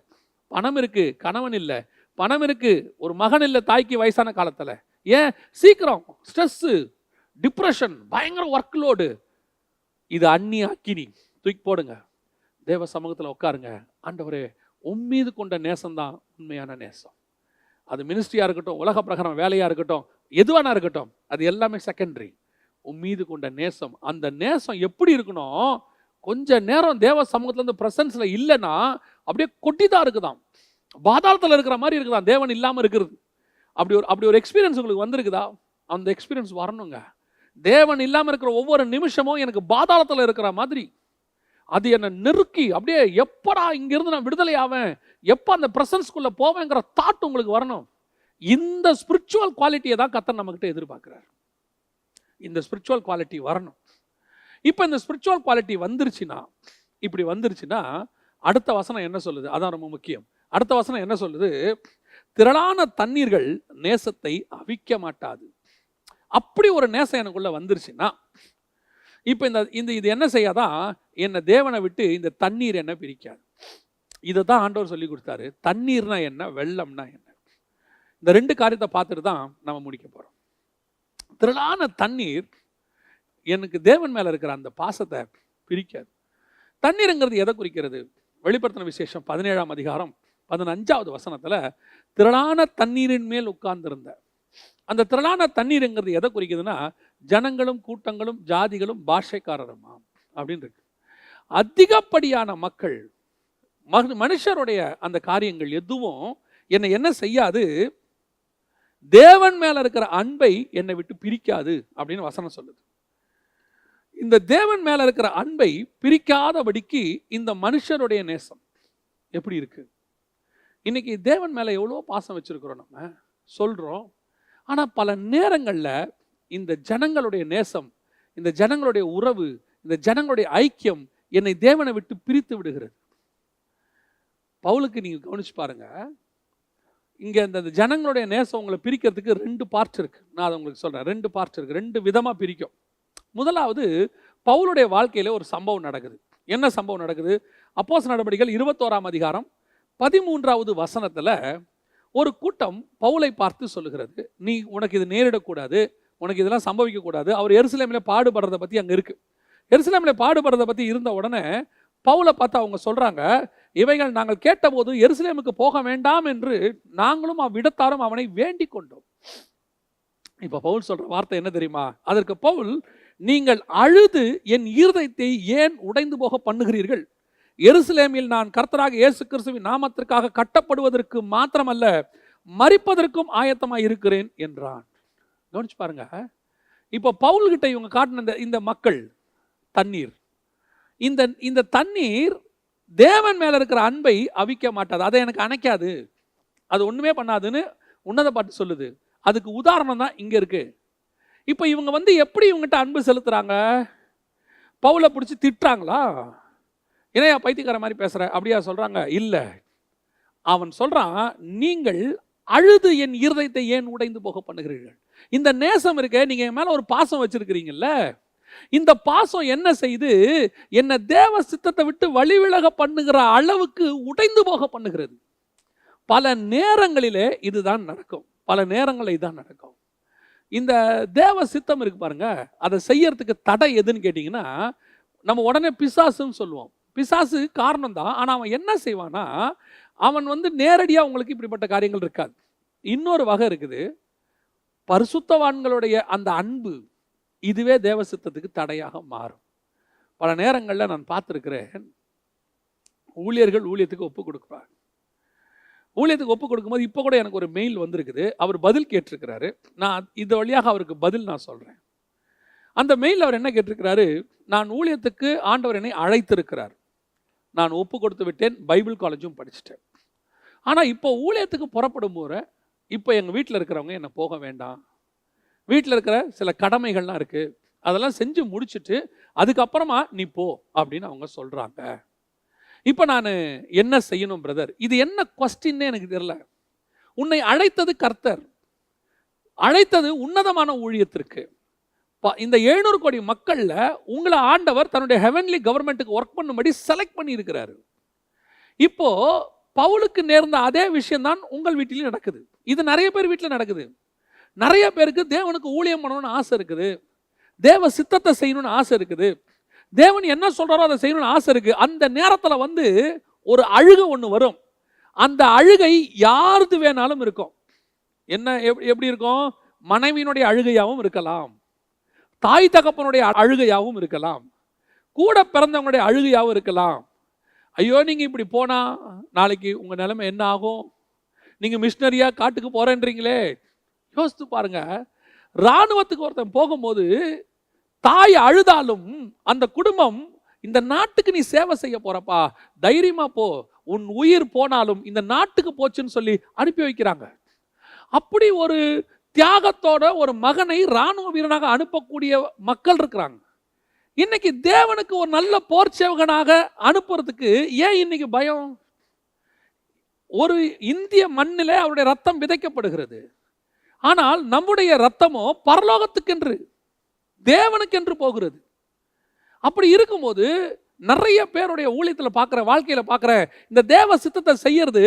பணம் இருக்குது கணவன் இல்லை, பணம் இருக்குது ஒரு மகன் இல்லை தாய்க்கு வயசான காலத்தில். ஏன் சீக்கிரம் ஸ்ட்ரெஸ்ஸு, டிப்ரெஷன், பயங்கர ஒர்க் லோடு. இது அந்நிய அக்கினி, தூக்கி போடுங்க, தேவ சமூகத்தில் உட்காருங்க. ஆண்டவரே, உம்மீது கொண்ட நேசம்தான் உண்மையான நேசம். அது மினிஸ்ட்ரியாக இருக்கட்டும், உலக பிரகாரம் வேலையாக இருக்கட்டும், எதுவானா இருக்கட்டும், அது எல்லாமே செகண்டரி. உம்மீது கொண்ட நேசம், அந்த நேசம் எப்படி இருக்கணும்? கொஞ்ச நேரம் தேவ சமூகத்துலேருந்து ப்ரெசன்ஸில் இல்லைன்னா அப்படியே கொட்டிதான் இருக்குதாம், பாதாளத்தில் இருக்கிற மாதிரி இருக்குதான், தேவன் இல்லாமல் இருக்கிறது. அப்படி ஒரு எக்ஸ்பீரியன்ஸ் உங்களுக்கு வந்திருக்குதா? அந்த எக்ஸ்பீரியன்ஸ் வரணுங்க. தேவன் இல்லாமல் இருக்கிற ஒவ்வொரு நிமிஷமும் எனக்கு பாதாளத்தில் இருக்கிற மாதிரி, அது என்னை நெருக்கி அப்படியே எப்படா இங்கிருந்து நான் விடுதலை ஆவேன், எப்போ அந்த ப்ரெசன்ஸ்குள்ளே போவேங்கிற தாட் உங்களுக்கு வரணும். இந்த ஸ்பிரிச்சுவல் குவாலிட்டியை தான் கர்த்தர் நம்மகிட்ட எதிர்பார்க்குறார். இந்த ஸ்பிரிச்சுவல் குவாலிட்டி வரணும். இப்போ இந்த ஸ்பிரிச்சுவல் குவாலிட்டி வந்துருச்சுன்னா, இப்படி வந்துருச்சுன்னா அடுத்த வசனம் என்ன சொல்லுது? அதான் ரொம்ப முக்கியம். அடுத்த வசனம் என்ன சொல்லுது? திரளான தண்ணீர்கள் நேசத்தை அவிக்க மாட்டாது. அப்படி ஒரு நேசம் எனக்குள்ள வந்துருச்சுன்னா, இப்போ இது என்ன செய்யாதான்? என்னை தேவனை விட்டு இந்த தண்ணீர் என்ன பிரிக்காது. இதை தான் ஆண்டவர் சொல்லி கொடுத்தாரு. தண்ணீர்னா என்ன, வெள்ளம்னா என்ன, இந்த ரெண்டு காரியத்தை பார்த்துட்டு தான் நம்ம முடிக்க போகிறோம். திரளான தண்ணீர் எனக்கு தேவன் மேலே இருக்கிற அந்த பாசத்தை பிரிக்காது. தண்ணீருங்கிறது எதை குறிக்கிறது? வெளிப்படுத்தின விசேஷம் 17ஆம் அதிகாரம் 15வது வசனத்தில் திரளான தண்ணீரின் மேல் உட்கார்ந்திருந்த, அந்த திரளான தண்ணீருங்கிறது எதை குறிக்குதுன்னா, ஜனங்களும் கூட்டங்களும் ஜாதிகளும் பாஷைக்காரருமாம் அப்படின்னு இருக்கு. அதிகப்படியான மக்கள், மனுஷருடைய அந்த காரியங்கள் எதுவும் என்னை என்ன செய்யாது? தேவன் மேல இருக்கிற அன்பை என்னை விட்டு பிரிக்காது அப்படின்னு வசனம் சொல்லுது. இந்த தேவன் மேல இருக்கிற அன்பை பிரிக்காதபடிக்கு இந்த மனுஷருடைய நேசம் எப்படி இருக்கு? இன்னைக்கு தேவன் மேல எவ்வளோ பாசம் வச்சிருக்கிறோம், நம்ம சொல்றோம். ஆனா பல நேரங்கள்ல இந்த ஜனங்களுடைய நேசம், இந்த ஜனங்களுடைய உறவு, இந்த ஜனங்களுடைய ஐக்கியம் என்னை தேவனை விட்டு பிரித்து விடுகிறது. பவுலுக்கு நீங்க கவனிச்சு பாருங்க, இங்க இந்த ஜனங்களுடைய நேசம் உங்களை பிரிக்கிறதுக்கு 2 பார்ட் இருக்கு. நான் அதை உங்களுக்கு சொல்றேன். 2 பார்ட் இருக்கு, 2 விதமா பிரிக்கும். முதலாவது, பவுலுடைய வாழ்க்கையில ஒரு சம்பவம் நடக்குது. என்ன சம்பவம் நடக்குது? அப்போஸ்தலர் நடவடிக்கைகள் 21ஆம் அதிகாரம் 13வது வசனத்துல ஒரு கூட்டம் பவுலை பார்த்து சொல்லுகிறது, நீ உனக்கு இது நேரிடக்கூடாது, உனக்கு இதெல்லாம் சம்பவிக்க கூடாது. அவர் எருசலேமிலே பாடுபடுறதை பத்தி அங்க இருக்கு. எருசலேமிலே பாடுபடுறதை பத்தி இருந்த உடனே பவுலை பார்த்து அவங்க சொல்றாங்க, இவைகள் நாங்கள் கேட்டபோது எருசலேமுக்கு போக வேண்டாம் என்று நாங்களும் அவ்விடத்தாரும் அவனை வேண்டிக் கொண்டோம். இப்ப பவுல் சொல்ற வார்த்தை என்ன தெரியுமா? அதற்கு பவுல், நீங்கள் அழுது என் இருதயத்தை ஏன் உடைந்து போக பண்ணுகிறீர்கள்? எருசலேமில் நான் கர்த்தராகிய இயேசு கிறிஸ்துவின் நாமத்திற்காக கட்டப்படுவதற்கு மாத்திரமல்ல, மரிப்பதற்கும் ஆயத்தமாய் இருக்கிறேன் என்றான். கவனிச்சு பாருங்க. இப்போ பவுல் கிட்ட இவங்க காட்டின இந்த மக்கள் தண்ணீர், இந்த தண்ணீர் தேவன் மேல இருக்கிற அன்பை அவிக்க மாட்டாது, அதை எனக்கு அணைக்காது, அது ஒண்ணுமே பண்ணாதுன்னு உன்னத பாட்டு சொல்லுது. அதுக்கு உதாரணம் தான் இங்க இருக்கு. இப்போ இவங்க எப்படி இவங்ககிட்ட அன்பு செலுத்துறாங்க? பவுலை பிடிச்சி திட்டுறாங்களா? ஏன்னா பைத்தியக்கார மாதிரி பேசுற அப்படியா சொல்றாங்க? இல்ல, அவன் சொல்றான், நீங்கள் அழுது என் இருதயத்தை ஏன் உடைந்து போக பண்ணுகிறீர்கள்? இந்த நேசம் இருக்க, நீங்க என் மேல ஒரு பாசம் வச்சிருக்கிறீங்கல்ல, இந்த பாசம் என்ன செய்து என்ன தேவ சித்தத்தை விட்டு வழிவிலக பண்ணுகிற அளவுக்கு உடைந்து போக பண்ணுகிறது. பல நேரங்களிலே இதுதான் நடக்கும். பல நேரங்களில் இதுதான் நடக்கும். இந்த தேவ சித்தம் இருக்கு பாருங்க, அதை செய்யறதுக்கு தடை எதுன்னு கேட்டீங்கன்னா, நம்ம உடனே பிசாசுன்னு சொல்லுவோம். பிசாசு காரணம் தான். ஆனா அவன் என்ன செய்வானா, அவன் நேரடியா உங்களுக்கு இப்படிப்பட்ட காரியங்கள் இருக்காது. இன்னொரு வகை இருக்குது, பரிசுத்தவான்களுடைய அந்த அன்பு, இதுவே தேவ சித்தத்துக்கு தடையாக மாறும். பல நேரங்களில் நான் பார்த்துருக்கிறேன், ஊழியர்கள் ஊழியத்துக்கு ஒப்பு கொடுக்குறாங்க. ஊழியத்துக்கு ஒப்பு கொடுக்கும்போது இப்போ கூட எனக்கு ஒரு மெயில் வந்திருக்குது, அவர் பதில் கேட்டிருக்கிறாரு. நான் இது வழியாக அவருக்கு பதில் நான் சொல்கிறேன். அந்த மெயில் அவர் என்ன கேட்டிருக்கிறாரு, நான் ஊழியத்துக்கு ஆண்டவர் என்னை அழைத்திருக்கிறார், நான் ஒப்பு கொடுத்து விட்டேன், பைபிள் காலேஜும் படிச்சுட்டேன். ஆனால் இப்போ ஊழியத்துக்கு புறப்படும் போது இப்போ எங்கள் வீட்டில் இருக்கிறவங்க என்னை போக வேண்டாம், வீட்டில் இருக்கிற சில கடமைகள்லாம் இருக்குது, அதெல்லாம் செஞ்சு முடிச்சுட்டு அதுக்கப்புறமா நீ போ அப்படின்னு அவங்க சொல்கிறாங்க. இப்போ நான் என்ன செய்யணும் பிரதர்? இது என்ன கொஸ்டின்னே எனக்கு தெரியல. உன்னை அழைத்தது கர்த்தர், அழைத்தது உன்னதமான ஊழியத்திற்கு. இந்த 700 கோடி மக்கள்ல உங்களை ஆண்டவர் தன்னுடைய ஹெவன்லி கவர்மெண்ட்டுக்கு ஒர்க் பண்ணும்படி செலக்ட் பண்ணி இருக்கிறாரு. இப்போ பவுலுக்கு நேர்ந்த அதே விஷயம் தான் உங்கள் வீட்டிலையும் நடக்குது. இது நிறைய பேர் வீட்டில் நடக்குது. நிறைய பேருக்கு தேவனுக்கு ஊழியம் பண்ணணும்னு ஆசை இருக்குது, தேவ சித்தத்தை செய்யணும்னு ஆசை இருக்குது, தேவன் என்ன சொல்றாரோ அதை செய்யணும்னு ஆசை இருக்கு. அந்த நேரத்தில் வந்து ஒரு அழுகை ஒன்று வரும். அந்த அழுகை யாருது வேணாலும் இருக்கும். என்ன எப்படி இருக்கும்? மனைவியினுடைய அழுகையாகவும் இருக்கலாம், தாய் தகப்பனுடைய அழுகையாகவும் இருக்கலாம், கூட பிறந்தவங்களுடைய அழுகையாகவும் இருக்கலாம். ஐயோ நீங்கள் இப்படி போனால் நாளைக்கு உங்கள் நிலைமை என்ன ஆகும், நீங்கள் மிஷினரியாக காட்டுக்கு போகிறேன்றீங்களே. யோசித்து பாருங்க, இராணுவத்துக்கு ஒருத்தன் போகும்போது தாய் அழுதாலும் அந்த குடும்பம், இந்த நாட்டுக்கு நீ சேவை செய்ய போறப்பா, தைரியமா போ, உன் உயிர் போனாலும் இந்த நாட்டுக்கு போச்சுன்னு சொல்லி அனுப்பி வைக்கிறாங்க. அப்படி ஒரு தியாகத்தோட ஒரு மகனை இராணுவ வீரனாக அனுப்பக்கூடிய மக்கள் இருக்கிறாங்க. இன்னைக்கு தேவனுக்கு ஒரு நல்ல போர் சேவகனாக அனுப்புறதுக்கு ஏன் இன்னைக்கு பயம்? ஒரு இந்திய மண்ணிலே அவருடைய ரத்தம் விதைக்கப்படுகிறது. ஆனால் நம்முடைய ரத்தமோ பரலோகத்துக்கென்று, தேவனுக்கென்று போகிறது. அப்படி இருக்கும்போது நிறைய பேருடைய ஊழியத்தில் பார்க்குற, வாழ்க்கையில் பார்க்குற, இந்த தேவ சித்தத்தை செய்யறது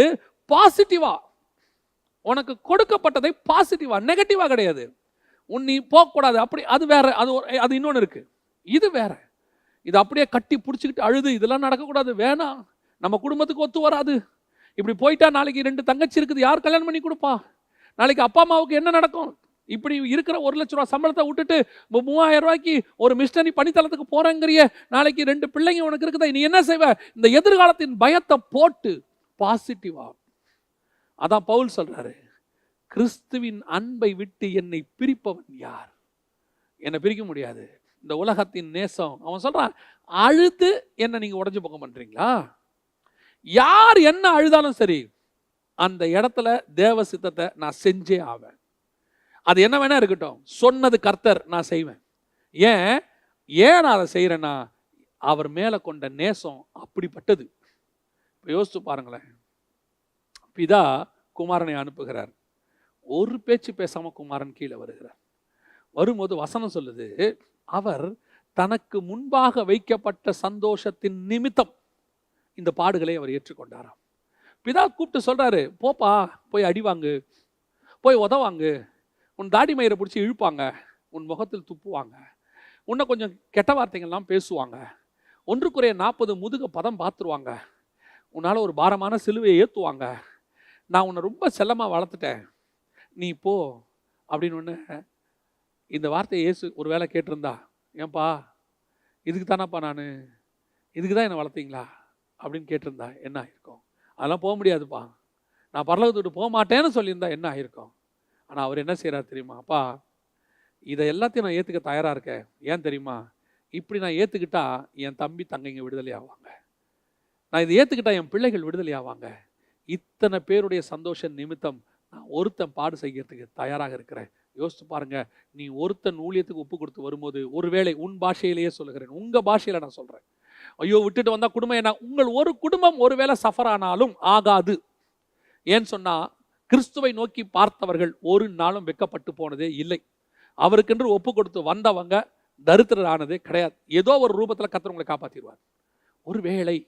பாசிட்டிவா, உனக்கு கொடுக்கப்பட்டதை பாசிட்டிவா, நெகட்டிவா கிடையாது. நீ போகக்கூடாது அப்படி, அது வேற, அது இன்னொன்று இருக்கு. இது வேற. இது அப்படியே கட்டி பிடிச்சிக்கிட்டு அழுது இதெல்லாம் நடக்கக்கூடாது, வேணாம், நம்ம குடும்பத்துக்கு ஒத்து வராது, இப்படி போயிட்டா நாளைக்கு 2 தங்கச்சி இருக்குது, யார் கல்யாணம் பண்ணி கொடுப்பா, நாளைக்கு அப்பா அம்மாவுக்கு என்ன நடக்கும், இப்படி இருக்கிற 1 லட்ச ரூபா சம்பளத்தை விட்டுட்டு 3000 ரூபாய்க்கு ஒரு மிஷனரி பணித்தளத்துக்கு போறேங்கிறிய, நாளைக்கு 2 பிள்ளைங்க உனக்கு இருக்குதா, நீ என்ன செய்வ? இந்த எதிர்காலத்தின் பயத்தை போட்டு பாசிட்டிவா. அதான் பவுல் சொல்றாரு, கிறிஸ்துவின் அன்பை விட்டு என்னை பிரிப்பவன் யார்? என்னை பிரிக்க முடியாது. இந்த உலகத்தின் நேசம், அவன் சொல்றான், அழுது என்ன நீங்க உடைஞ்சு போக பண்றீங்களா? யார் என்ன அழுதாலும் சரி, அந்த இடத்துல தேவ சித்தத்தை நான் செஞ்சே ஆவேன். அது என்ன வேணா இருக்கட்டும், சொன்னது கர்த்தர், நான் செய்வேன். ஏன் நான் அதை செய்யறேன்னா, அவர் மேல கொண்ட நேசம் அப்படிப்பட்டது. இப்போ யோசிச்சு பாருங்களேன், பிதா குமாரனை அனுப்புகிறார். ஒரு பேச்சு பேசாம குமாரன் கீழே வருகிறார். வரும்போது வசனம் சொல்லுது, அவர் தனக்கு முன்பாக வைக்கப்பட்ட சந்தோஷத்தின் நிமித்தம் இந்த பாடுகளை அவர் ஏற்றுக்கொண்டாராம். பிதா கூப்பிட்டு சொல்றாரு, போப்பா, போய் அடிவாங்கு, போய் உதவாங்கு, உன் தாடி மயிரை பிடிச்சி இழுப்பாங்க, உன் முகத்தில் துப்புவாங்க, உன்னை கொஞ்சம் கெட்ட வார்த்தைகள்லாம் பேசுவாங்க, 1 குறைய 40 முதுக பதம் பார்த்துருவாங்க, உன்னால் ஒரு பாரமான சிலுவையை ஏற்றுவாங்க, நான் உன்னை ரொம்ப செல்லமாக வளர்த்துட்டேன், நீ போ அப்படின்னு ஒன்று. இந்த வார்த்தையை இயேசு ஒரு வேளை கேட்டிருந்தா, ஏன்பா இதுக்கு தானப்பா நான், இதுக்கு தான் என்னை வளர்த்தீங்களா அப்படின்னு கேட்டிருந்தா என்ன ஆகிருக்கும்? அதெல்லாம் போக முடியாதுப்பா, நான் பரலோகத்தை விட்டு போக மாட்டேன்னு சொல்லியிருந்தா என்ன ஆகிருக்கும்? ஆனால் அவர் என்ன செய்கிறார் தெரியுமா? அப்பா, இதை எல்லாத்தையும் நான் ஏற்றுக்க தயாராக இருக்கேன். ஏன் தெரியுமா? இப்படி நான் ஏற்றுக்கிட்டா என் தம்பி தங்கைங்க விடுதலை ஆவாங்க, நான் இதை ஏற்றுக்கிட்டா என் பிள்ளைகள் விடுதலை ஆவாங்க. இத்தனை பேருடைய சந்தோஷ நிமித்தம் நான் ஒருத்தன் பாடு செய்கிறதுக்கு தயாராக இருக்கிறேன். யோசிச்சு பாருங்க, நீ ஒருத்தன் ஊழியத்துக்கு ஒப்பு கொடுத்து வரும்போது, ஒருவேளை உன் பாஷையிலேயே சொல்லுகிறேன், உங்கள் பாஷையில் நான் சொல்கிறேன், ஐயோ விட்டுட்டு வந்தால் குடும்பம் என்ன, உங்கள் ஒரு குடும்பம் ஒருவேளை சஃபர் ஆனாலும் ஆகாது. ஏன்னு சொன்னால், கிறிஸ்துவை நோக்கி பார்த்தவர்கள் ஒரு நாளும் வெட்கப்பட்டு போனதே இல்லை. அவருக்கென்று ஒப்பு கொடுத்து வந்தவங்க தரித்திரர் ஆனதே கிடையாது. ஏதோ ஒரு ரூபத்தில் கர்த்தர் உங்களை காப்பாற்றிடுவார். ஒருவேளை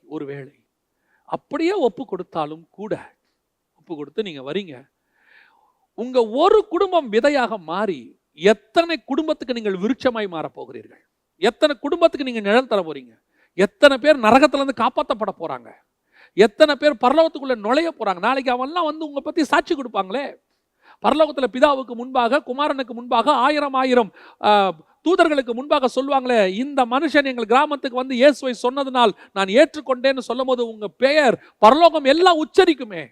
அப்படியே ஒப்பு கொடுத்தாலும் கூட, ஒப்பு கொடுத்து நீங்கள் வரீங்க, உங்கள் ஒரு குடும்பம் விதையாக மாறி எத்தனை குடும்பத்துக்கு நீங்கள் விருட்சமாய் மாறப் போகிறீர்கள், எத்தனை குடும்பத்துக்கு நீங்கள் நிழல் தர போறீங்க, எத்தனை பேர் நரகத்திலிருந்து காப்பாற்றப்பட போகிறாங்க, எத்தனை பேர் பரலோகத்துக்குள்ளே நுழைய போகிறாங்க. நாளைக்கு அவன்லாம் வந்து உங்களை பற்றி சாட்சி கொடுப்பாங்களே. பரலோகத்தில் பிதாவுக்கு முன்பாக, குமாரனுக்கு முன்பாக, 1000 தூதர்களுக்கு முன்பாக சொல்லுவாங்களே, இந்த மனுஷன் எங்கள் கிராமத்துக்கு வந்து இயேசுவை சொன்னதுனால் நான் ஏற்றுக்கொண்டேன்னு சொல்லும் போது உங்கள் பெயர் பரலோகம் எல்லாம் உச்சரிக்குமே.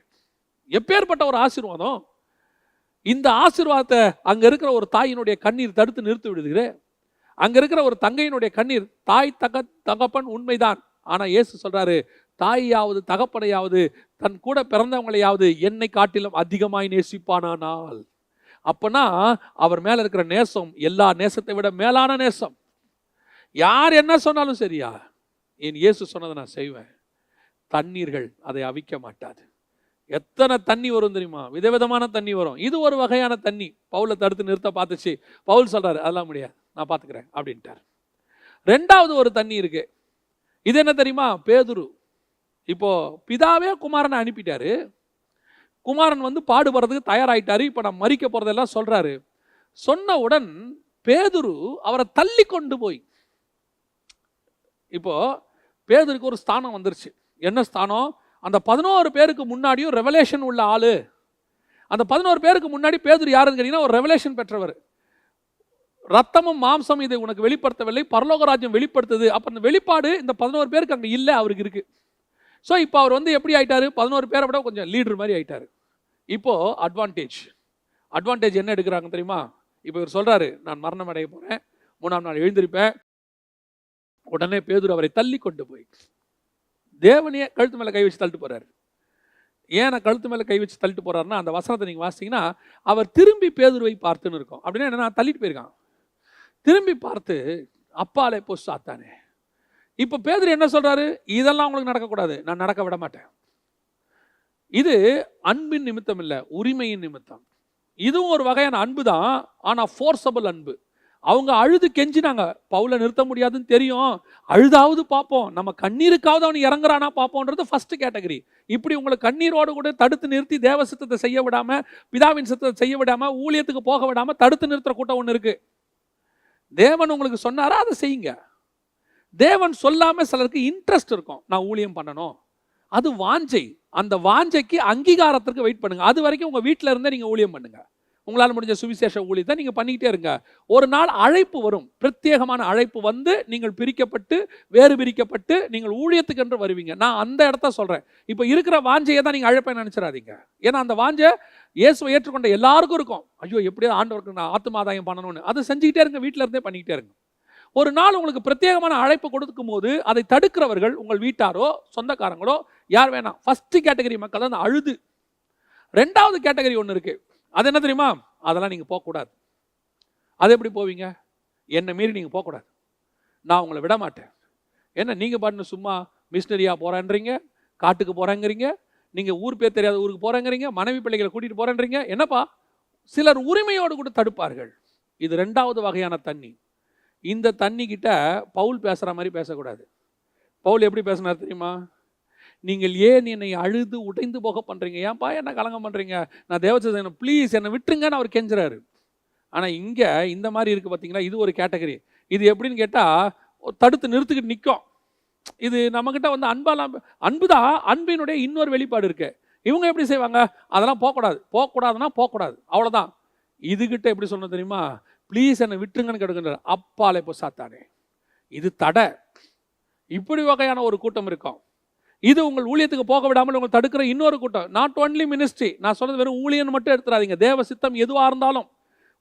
எப்பேற்பட்ட ஒரு ஆசீர்வாதம்! இந்த ஆசீர்வாதத்தை அங்கே இருக்கிற ஒரு தாயினுடைய கண்ணீர் தடுத்து நிறுத்தி விடுகிறேன். அங்கே இருக்கிற ஒரு தங்கையினுடைய கண்ணீர், தாய் தகப்பன் உண்மைதான், ஆனால் இயேசு சொல்றாரு, தாயாவது தகப்பனையாவது தன் கூட பிறந்தவங்களையாவது என்னை காட்டிலும் அதிகமாய் நேசிப்பானால், அப்பனா அவர் மேல இருக்கிற நேசம் எல்லா நேசத்தை விட மேலான நேசம். யார் என்ன சொன்னாலும் சரியா, என் இயேசு சொன்னதை நான் செய்வேன். தண்ணீர்கள் அதை அவிக்க மாட்டாது. எத்தனை தண்ணி வரும் தெரியுமா? விதவிதமான தண்ணி வரும். இது ஒரு வகையான தண்ணி பவுலை தடுத்து நிறுத்த பார்த்துச்சு. பவுல் சொல்றாரு, அதெல்லாம் முடியாது, நான் பார்த்துக்கிறேன் அப்படின்ட்டார். ரெண்டாவது ஒரு தண்ணி இருக்கு. இது என்ன தெரியுமா? பேதுரு. இப்போ பிதாவே குமாரனை அனுப்பிட்டாரு. குமாரன் வந்து பாடுபடுறதுக்கு தயாராயிட்டாரு. இப்போ நான் மறிக்க போறதெல்லாம் சொல்றாரு. சொன்னவுடன் பேதுரு அவரை தள்ளி கொண்டு போய், இப்போ பேதுருக்கு ஒரு ஸ்தானம் வந்துருச்சு. என்ன ஸ்தானம்? அந்த 11 பேருக்கு முன்னாடியும் ரெவலேஷன் உள்ள ஆளு. அந்த 11 பேருக்கு முன்னாடி பேதுரு யாருன்னு கேட்டீங்கன்னா ஒரு ரெவலேஷன் பெற்றவர். ரத்தமும் மாம்சம் இதை உனக்கு வெளிப்படுத்தவில்லை, பரலோக ராஜ்யம் வெளிப்படுத்துது. அப்போ அந்த வெளிப்பாடு இந்த 11 பேருக்கு அங்கே இல்லை, அவருக்கு இருக்கு. ஸோ இப்போ அவர் வந்து எப்படி ஆயிட்டாரு? 11 பேரை விட கொஞ்சம் லீடர் மாதிரி ஆயிட்டாரு. இப்போ அட்வான்டேஜ் என்ன எடுக்கிறாங்க தெரியுமா? இப்போ இவர் சொல்றாரு, நான் மரணம் அடைய போறேன், 3ஆம் நாள் எழுந்திருப்பேன். உடனே பேதுரு அவரை தள்ளி கொண்டு போய் தேவனையே கழுத்து மேலே கை வச்சு தள்ளிட்டு போறாரு. ஏன் நான் கழுத்து மேலே கை வச்சு தள்ளிட்டு போறாருன்னா, அந்த வசனத்தை நீங்கள் வாசித்தீங்கன்னா அவர் திரும்பி பேதுருவை பார்த்துன்னு இருக்கும். அப்படின்னா என்ன? தள்ளிட்டு போயிருக்கான். திரும்பி பார்த்து அப்பாலே போ சாத்தானே. இப்போ பேதுரு என்ன சொல்றாரு? இதெல்லாம் உங்களுக்கு நடக்கக்கூடாது, நான் நடக்க விட மாட்டேன். இது அன்பின் நிமித்தம் இல்லை, உரிமையின் நிமித்தம். இதுவும் ஒரு வகையான அன்பு தான், ஆனால் ஃபோர்ஸபிள் அன்பு. அவங்க அழுது கெஞ்சினாங்க, பவுலை நிறுத்த முடியாதுன்னு தெரியும், அழுதாவது பார்ப்போம், நம்ம கண்ணீருக்காவது அவன் இறங்குறானா பார்ப்போன்றது ஃபர்ஸ்ட் கேட்டகரி. இப்படி உங்களை கண்ணீரோடு கூட தடுத்து நிறுத்தி தேவ சித்தத்தை செய்ய விடாம, பிதாவின் சித்தத்தை செய்ய விடாம, ஊழியத்துக்கு போக விடாம தடுத்து நிறுத்துற கூட்டம் ஒன்று இருக்கு. தேவன் உங்களுக்கு சொன்னாரா அதை செய்யுங்க. தேவன் சொல்லாம சிலருக்கு இன்ட்ரெஸ்ட் இருக்கும், நான் ஊழியம் பண்ணணும், அது வாஞ்சை. அந்த வாஞ்சைக்கு அங்கீகாரத்திற்கு வெயிட் பண்ணுங்க. அது வரைக்கும் உங்க வீட்டில் இருந்தே நீங்க ஊழியம் பண்ணுங்க. உங்களால் முடிஞ்ச சுவிசேஷ ஊழியத்தை நீங்கள் பண்ணிக்கிட்டே இருங்க. ஒரு நாள் அழைப்பு வரும், பிரத்யேகமான அழைப்பு வந்து நீங்கள் பிரிக்கப்பட்டு வேறு பிரிக்கப்பட்டு நீங்கள் ஊழியத்துக்கு என்று வருவீங்க. நான் அந்த இடத்த சொல்கிறேன். இப்போ இருக்கிற வாஞ்சையை தான் நீங்கள் அழைப்பை நினச்சிடாதீங்க. ஏன்னா அந்த வாஞ்சை இயேசுவை ஏற்றுக்கொண்ட எல்லாருக்கும் இருக்கும். ஐயோ எப்படியோ ஆண்டவருக்கு நான் ஆத்மாதாயம் பண்ணணும்னு, அதை செஞ்சுக்கிட்டே இருங்க, வீட்டில் இருந்தே பண்ணிக்கிட்டே இருங்க. ஒரு நாள் உங்களுக்கு பிரத்யேகமான அழைப்பு கொடுக்கும் போது அதை தடுக்கிறவர்கள் உங்கள் வீட்டாரோ சொந்தக்காரங்களோ யார் வேணாம். ஃபர்ஸ்ட் கேட்டகரி மக்கள் தான் அழுது. ரெண்டாவது கேட்டகரி ஒன்று இருக்கு, அது என்ன தெரியுமா? அதெல்லாம் நீங்கள் போகக்கூடாது. அது எப்படி போவீங்க? என்னை மீறி நீங்கள் போகக்கூடாது, நான் உங்களை விட மாட்டேன். என்ன நீங்கள் பாட்டு சும்மா மிஷினரியாக போகிறேன்றீங்க, காட்டுக்கு போகிறேங்கிறீங்க, நீங்கள் ஊர் பேர் தெரியாத ஊருக்கு போகிறேங்கிறீங்க, மனைவி பிள்ளைகளை கூட்டிகிட்டு போகிறேன்றீங்க. என்னப்பா? சிலர் உரிமையோடு கூட தடுப்பார்கள். இது ரெண்டாவது வகையான தண்ணி. இந்த தண்ணி கிட்ட பவுல் பேசுகிற மாதிரி பேசக்கூடாது. பவுல் எப்படி பேசினார் தெரியுமா? நீங்கள் ஏன் என்னை அழுது உடைந்து போக பண்ணுறீங்க, ஏன்ப்பா என்ன கலங்கம் பண்ணுறீங்க, நான் தேவச்சேன ப்ளீஸ் என்னை விட்டுருங்கன்னு அவர் கெஞ்சுறாரு. ஆனால் இங்கே இந்த மாதிரி இருக்குது பார்த்தீங்களா, இது ஒரு கேட்டகரி. இது எப்படின்னு கேட்டால் தடுத்து நிறுத்துக்கிட்டு நிற்கும். இது நம்மக்கிட்ட வந்து அன்பு தான், அன்பினுடைய இன்னொரு வெளிப்பாடு இருக்குது. இவங்க எப்படி செய்வாங்க? அதெல்லாம் போகக்கூடாதுன்னா போகக்கூடாது, அவ்வளோதான். இதுகிட்ட எப்படி சொல்லணும் தெரியுமா? ப்ளீஸ் என்னை விட்டுருங்கன்னு கேட்குறாரு. அப்பாலே இப்போ சாத்தானே, இது தடை. இப்படி வகையான ஒரு கூட்டம் இருக்கும். இது உங்கள் ஊழியத்துக்கு போக விடாமல் உங்களை தடுக்கிற இன்னொரு கூட்டம். நாட் ஒன்லி மினிஸ்ட்ரி, நான் சொன்னது வெறும் ஊழியன் மட்டும் எடுத்துறாதீங்க. தேவ சித்தம் எதுவாக இருந்தாலும்,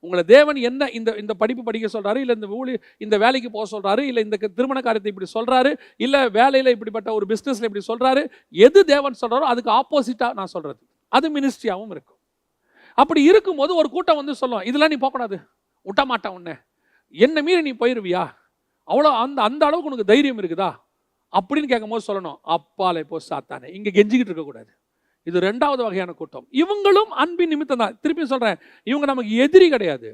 உங்களை தேவன் என்ன இந்த படிப்பு படிக்க சொல்றாரு, இல்லை இந்த வேலைக்கு போக சொல்றாரு, இல்லை இந்த திருமண காரியத்தை இப்படி சொல்றாரு, இல்லை வேலையில் இப்படிப்பட்ட ஒரு பிஸ்னஸ்ல இப்படி சொல்றாரு, எது தேவன் சொல்றாரோ அதுக்கு ஆப்போசிட்டா நான் சொல்றது, அது மினிஸ்ட்ரியாகவும் இருக்கும். அப்படி இருக்கும்போது ஒரு கூட்டம் வந்து சொல்லும், இதெல்லாம் நீ போகக்கூடாது, விட்ட மாட்டேன் உன்னை, என்ன மீறி நீ போயிருவியா, அவ்வளோ அந்த அளவுக்கு உனக்கு தைரியம் இருக்குதா அப்படின்னு கேட்கும் போது சொல்லணும், அப்பாலே போ சாத்தானே. இங்கே கெஞ்சிக்கிட்டு இருக்கக்கூடாது. இது ரெண்டாவது வகையான கூட்டம். இவங்களும் அன்பின் நிமித்தம் தான். திருப்பி சொல்கிறேன், இவங்க நமக்கு எதிரி கிடையாது,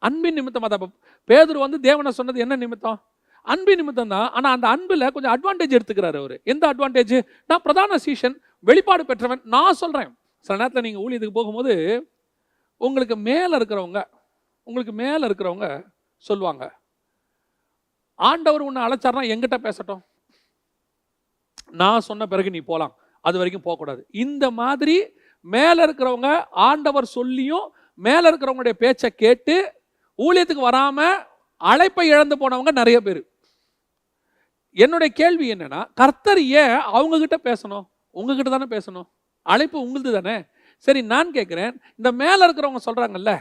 அன்பின் நிமித்தமாக தான். பேதுரு வந்து தேவனை சொன்னது என்ன நிமித்தம்? அன்பின் நிமித்தம் தான். ஆனால் அந்த அன்பில் கொஞ்சம் அட்வான்டேஜ் எடுத்துக்கிறாரு அவர். எந்த அட்வான்டேஜ்? நான் பிரதான சீஷன், வெளிப்பாடு பெற்றவன். நான் சொல்கிறேன், சில நேரத்தில் நீங்கள் ஊழியத்துக்கு போகும்போது உங்களுக்கு மேலே இருக்கிறவங்க சொல்லுவாங்க, ஆண்டவர் உன்னை அழைச்சார்னா எங்கிட்ட பேசட்டும், நான் சொன்ன பிறகு நீ போகலாம், அது வரைக்கும் போகக்கூடாது. இந்த மாதிரி மேலே இருக்கிறவங்க ஆண்டவர் சொல்லியும் மேலே இருக்கிறவங்களுடைய பேச்சை கேட்டு ஊழியத்துக்கு வராமல் அழைப்பை இழந்து போனவங்க நிறைய பேர். என்னுடைய கேள்வி என்னன்னா, கர்த்தர் ஏன் அவங்கக்கிட்ட பேசணும்? உங்ககிட்ட தானே பேசணும், அழைப்பு உங்களுது தானே. சரி, நான் கேட்குறேன், இந்த மேலே இருக்கிறவங்க சொல்கிறாங்கல்ல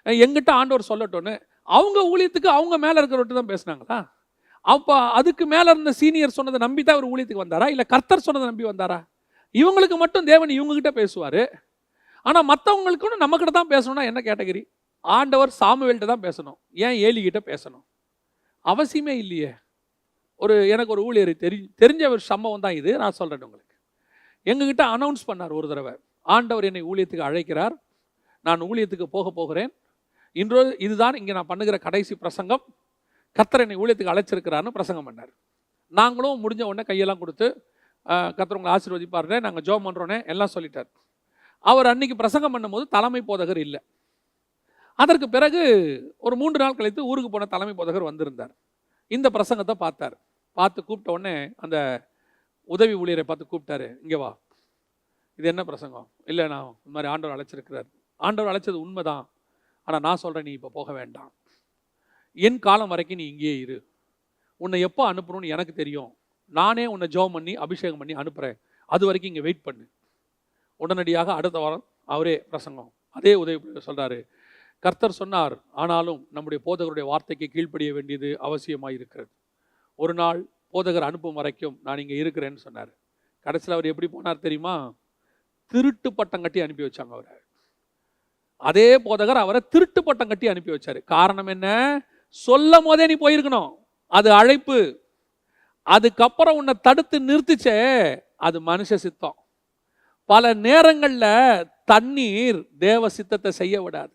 எங்கிட்ட ஆண்டவர் சொல்லட்டும்னு, அவங்க ஊழியத்துக்கு அவங்க மேலே இருக்கிறவர்கிட்ட தான் பேசுனாங்களா? அப்போ அதுக்கு மேலே இருந்த சீனியர் சொன்னதை நம்பி தான் அவர் ஊழியத்துக்கு வந்தாரா, இல்லை கர்த்தர் சொன்னதை நம்பி வந்தாரா? இவங்களுக்கு மட்டும் தேவன் இவங்ககிட்ட பேசுவார், ஆனால் மற்றவங்களுக்கும் நம்மக்கிட்ட தான் பேசணும்னா என்ன கேட்டகரி? ஆண்டவர் சாமுவேல்கிட்ட தான் பேசணும், ஏன் ஏலிகிட்ட பேசணும்? அவசியமே இல்லையே. எனக்கு ஒரு ஊழியர் தெரிஞ்ச ஒரு சம்பவம் தான் இது, நான் சொல்கிறேன் உங்களுக்கு. எங்ககிட்ட அனௌன்ஸ் பண்ணார் ஒரு தடவை, ஆண்டவர் என்னை ஊழியத்துக்கு அழைக்கிறார், நான் ஊழியத்துக்கு போகிறேன், இன்றோ இதுதான் இங்கே நான் பண்ணுகிற கடைசி பிரசங்கம், கர்த்தர் என்னை ஊழியத்துக்கு அழைச்சிருக்கிறான்னு பிரசங்கம் பண்ணார். நாங்களும் முடிஞ்ச உடனே கையெல்லாம் கொடுத்து கர்த்தர் உங்களை ஆசீர்வதிப்பாருனே, நாங்கள் ஜெபம் பண்ணுறோன்னே எல்லாம் சொல்லிட்டார். அவர் அன்னைக்கு பிரசங்கம் பண்ணும்போது தலைமை போதகர் இல்லை. அதற்கு பிறகு ஒரு 3 நாள் கழித்து ஊருக்கு போன தலைமை போதகர் வந்திருந்தார். இந்த பிரசங்கத்தை பார்த்தார். பார்த்து கூப்பிட்ட உடனே அந்த உதவி ஊழியரை பார்த்து கூப்பிட்டாரு, இங்கே வா, இது என்ன பிரசங்கம்? இல்லை, நான் இந்த மாதிரி ஆண்டவர் அழைச்சிருக்கிறார். ஆண்டவர் அழைச்சது உண்மைதான், ஆனால் நான் சொல்கிறேன், நீ இப்போ போக வேண்டாம். என் காலம் வரைக்கும் நீ இங்கேயே இரு. உன்னை எப்போ அனுப்பணும்னு எனக்கு தெரியும். நானே உன்னை ஜெபம் பண்ணி அபிஷேகம் பண்ணி அனுப்புகிறேன். அது வரைக்கும் இங்கே வெயிட் பண்ணு. உடனடியாக அடுத்த வாரம் அவரே பிரசங்கம் அதே உதவி சொல்கிறாரு, கர்த்தர் சொன்னார், ஆனாலும் நம்முடைய போதகருடைய வார்த்தைக்கு கீழ்ப்படிய வேண்டியது அவசியமாக இருக்கிறது. ஒரு நாள் போதகர் அனுப்பும் வரைக்கும் நான் இங்கே இருக்கிறேன்னு சொன்னார். கடைசியில் அவர் எப்படி போனார் தெரியுமா? திருட்டு பட்டம் கட்டி அனுப்பி வச்சாங்க அவரை. அதே போதகர் அவரை திருட்டு பட்டம் கட்டி அனுப்பி வச்சார். காரணம் என்ன? சொல்லும் போதே நீ போயிருக்கணும், அது அழைப்பு. அதுக்கப்புறம் உன்னை தடுத்து நிறுத்திச்சே, அது மனுஷ சித்தம். பல நேரங்களில் தண்ணீர் தேவ சித்தத்தை செய்ய விடாது.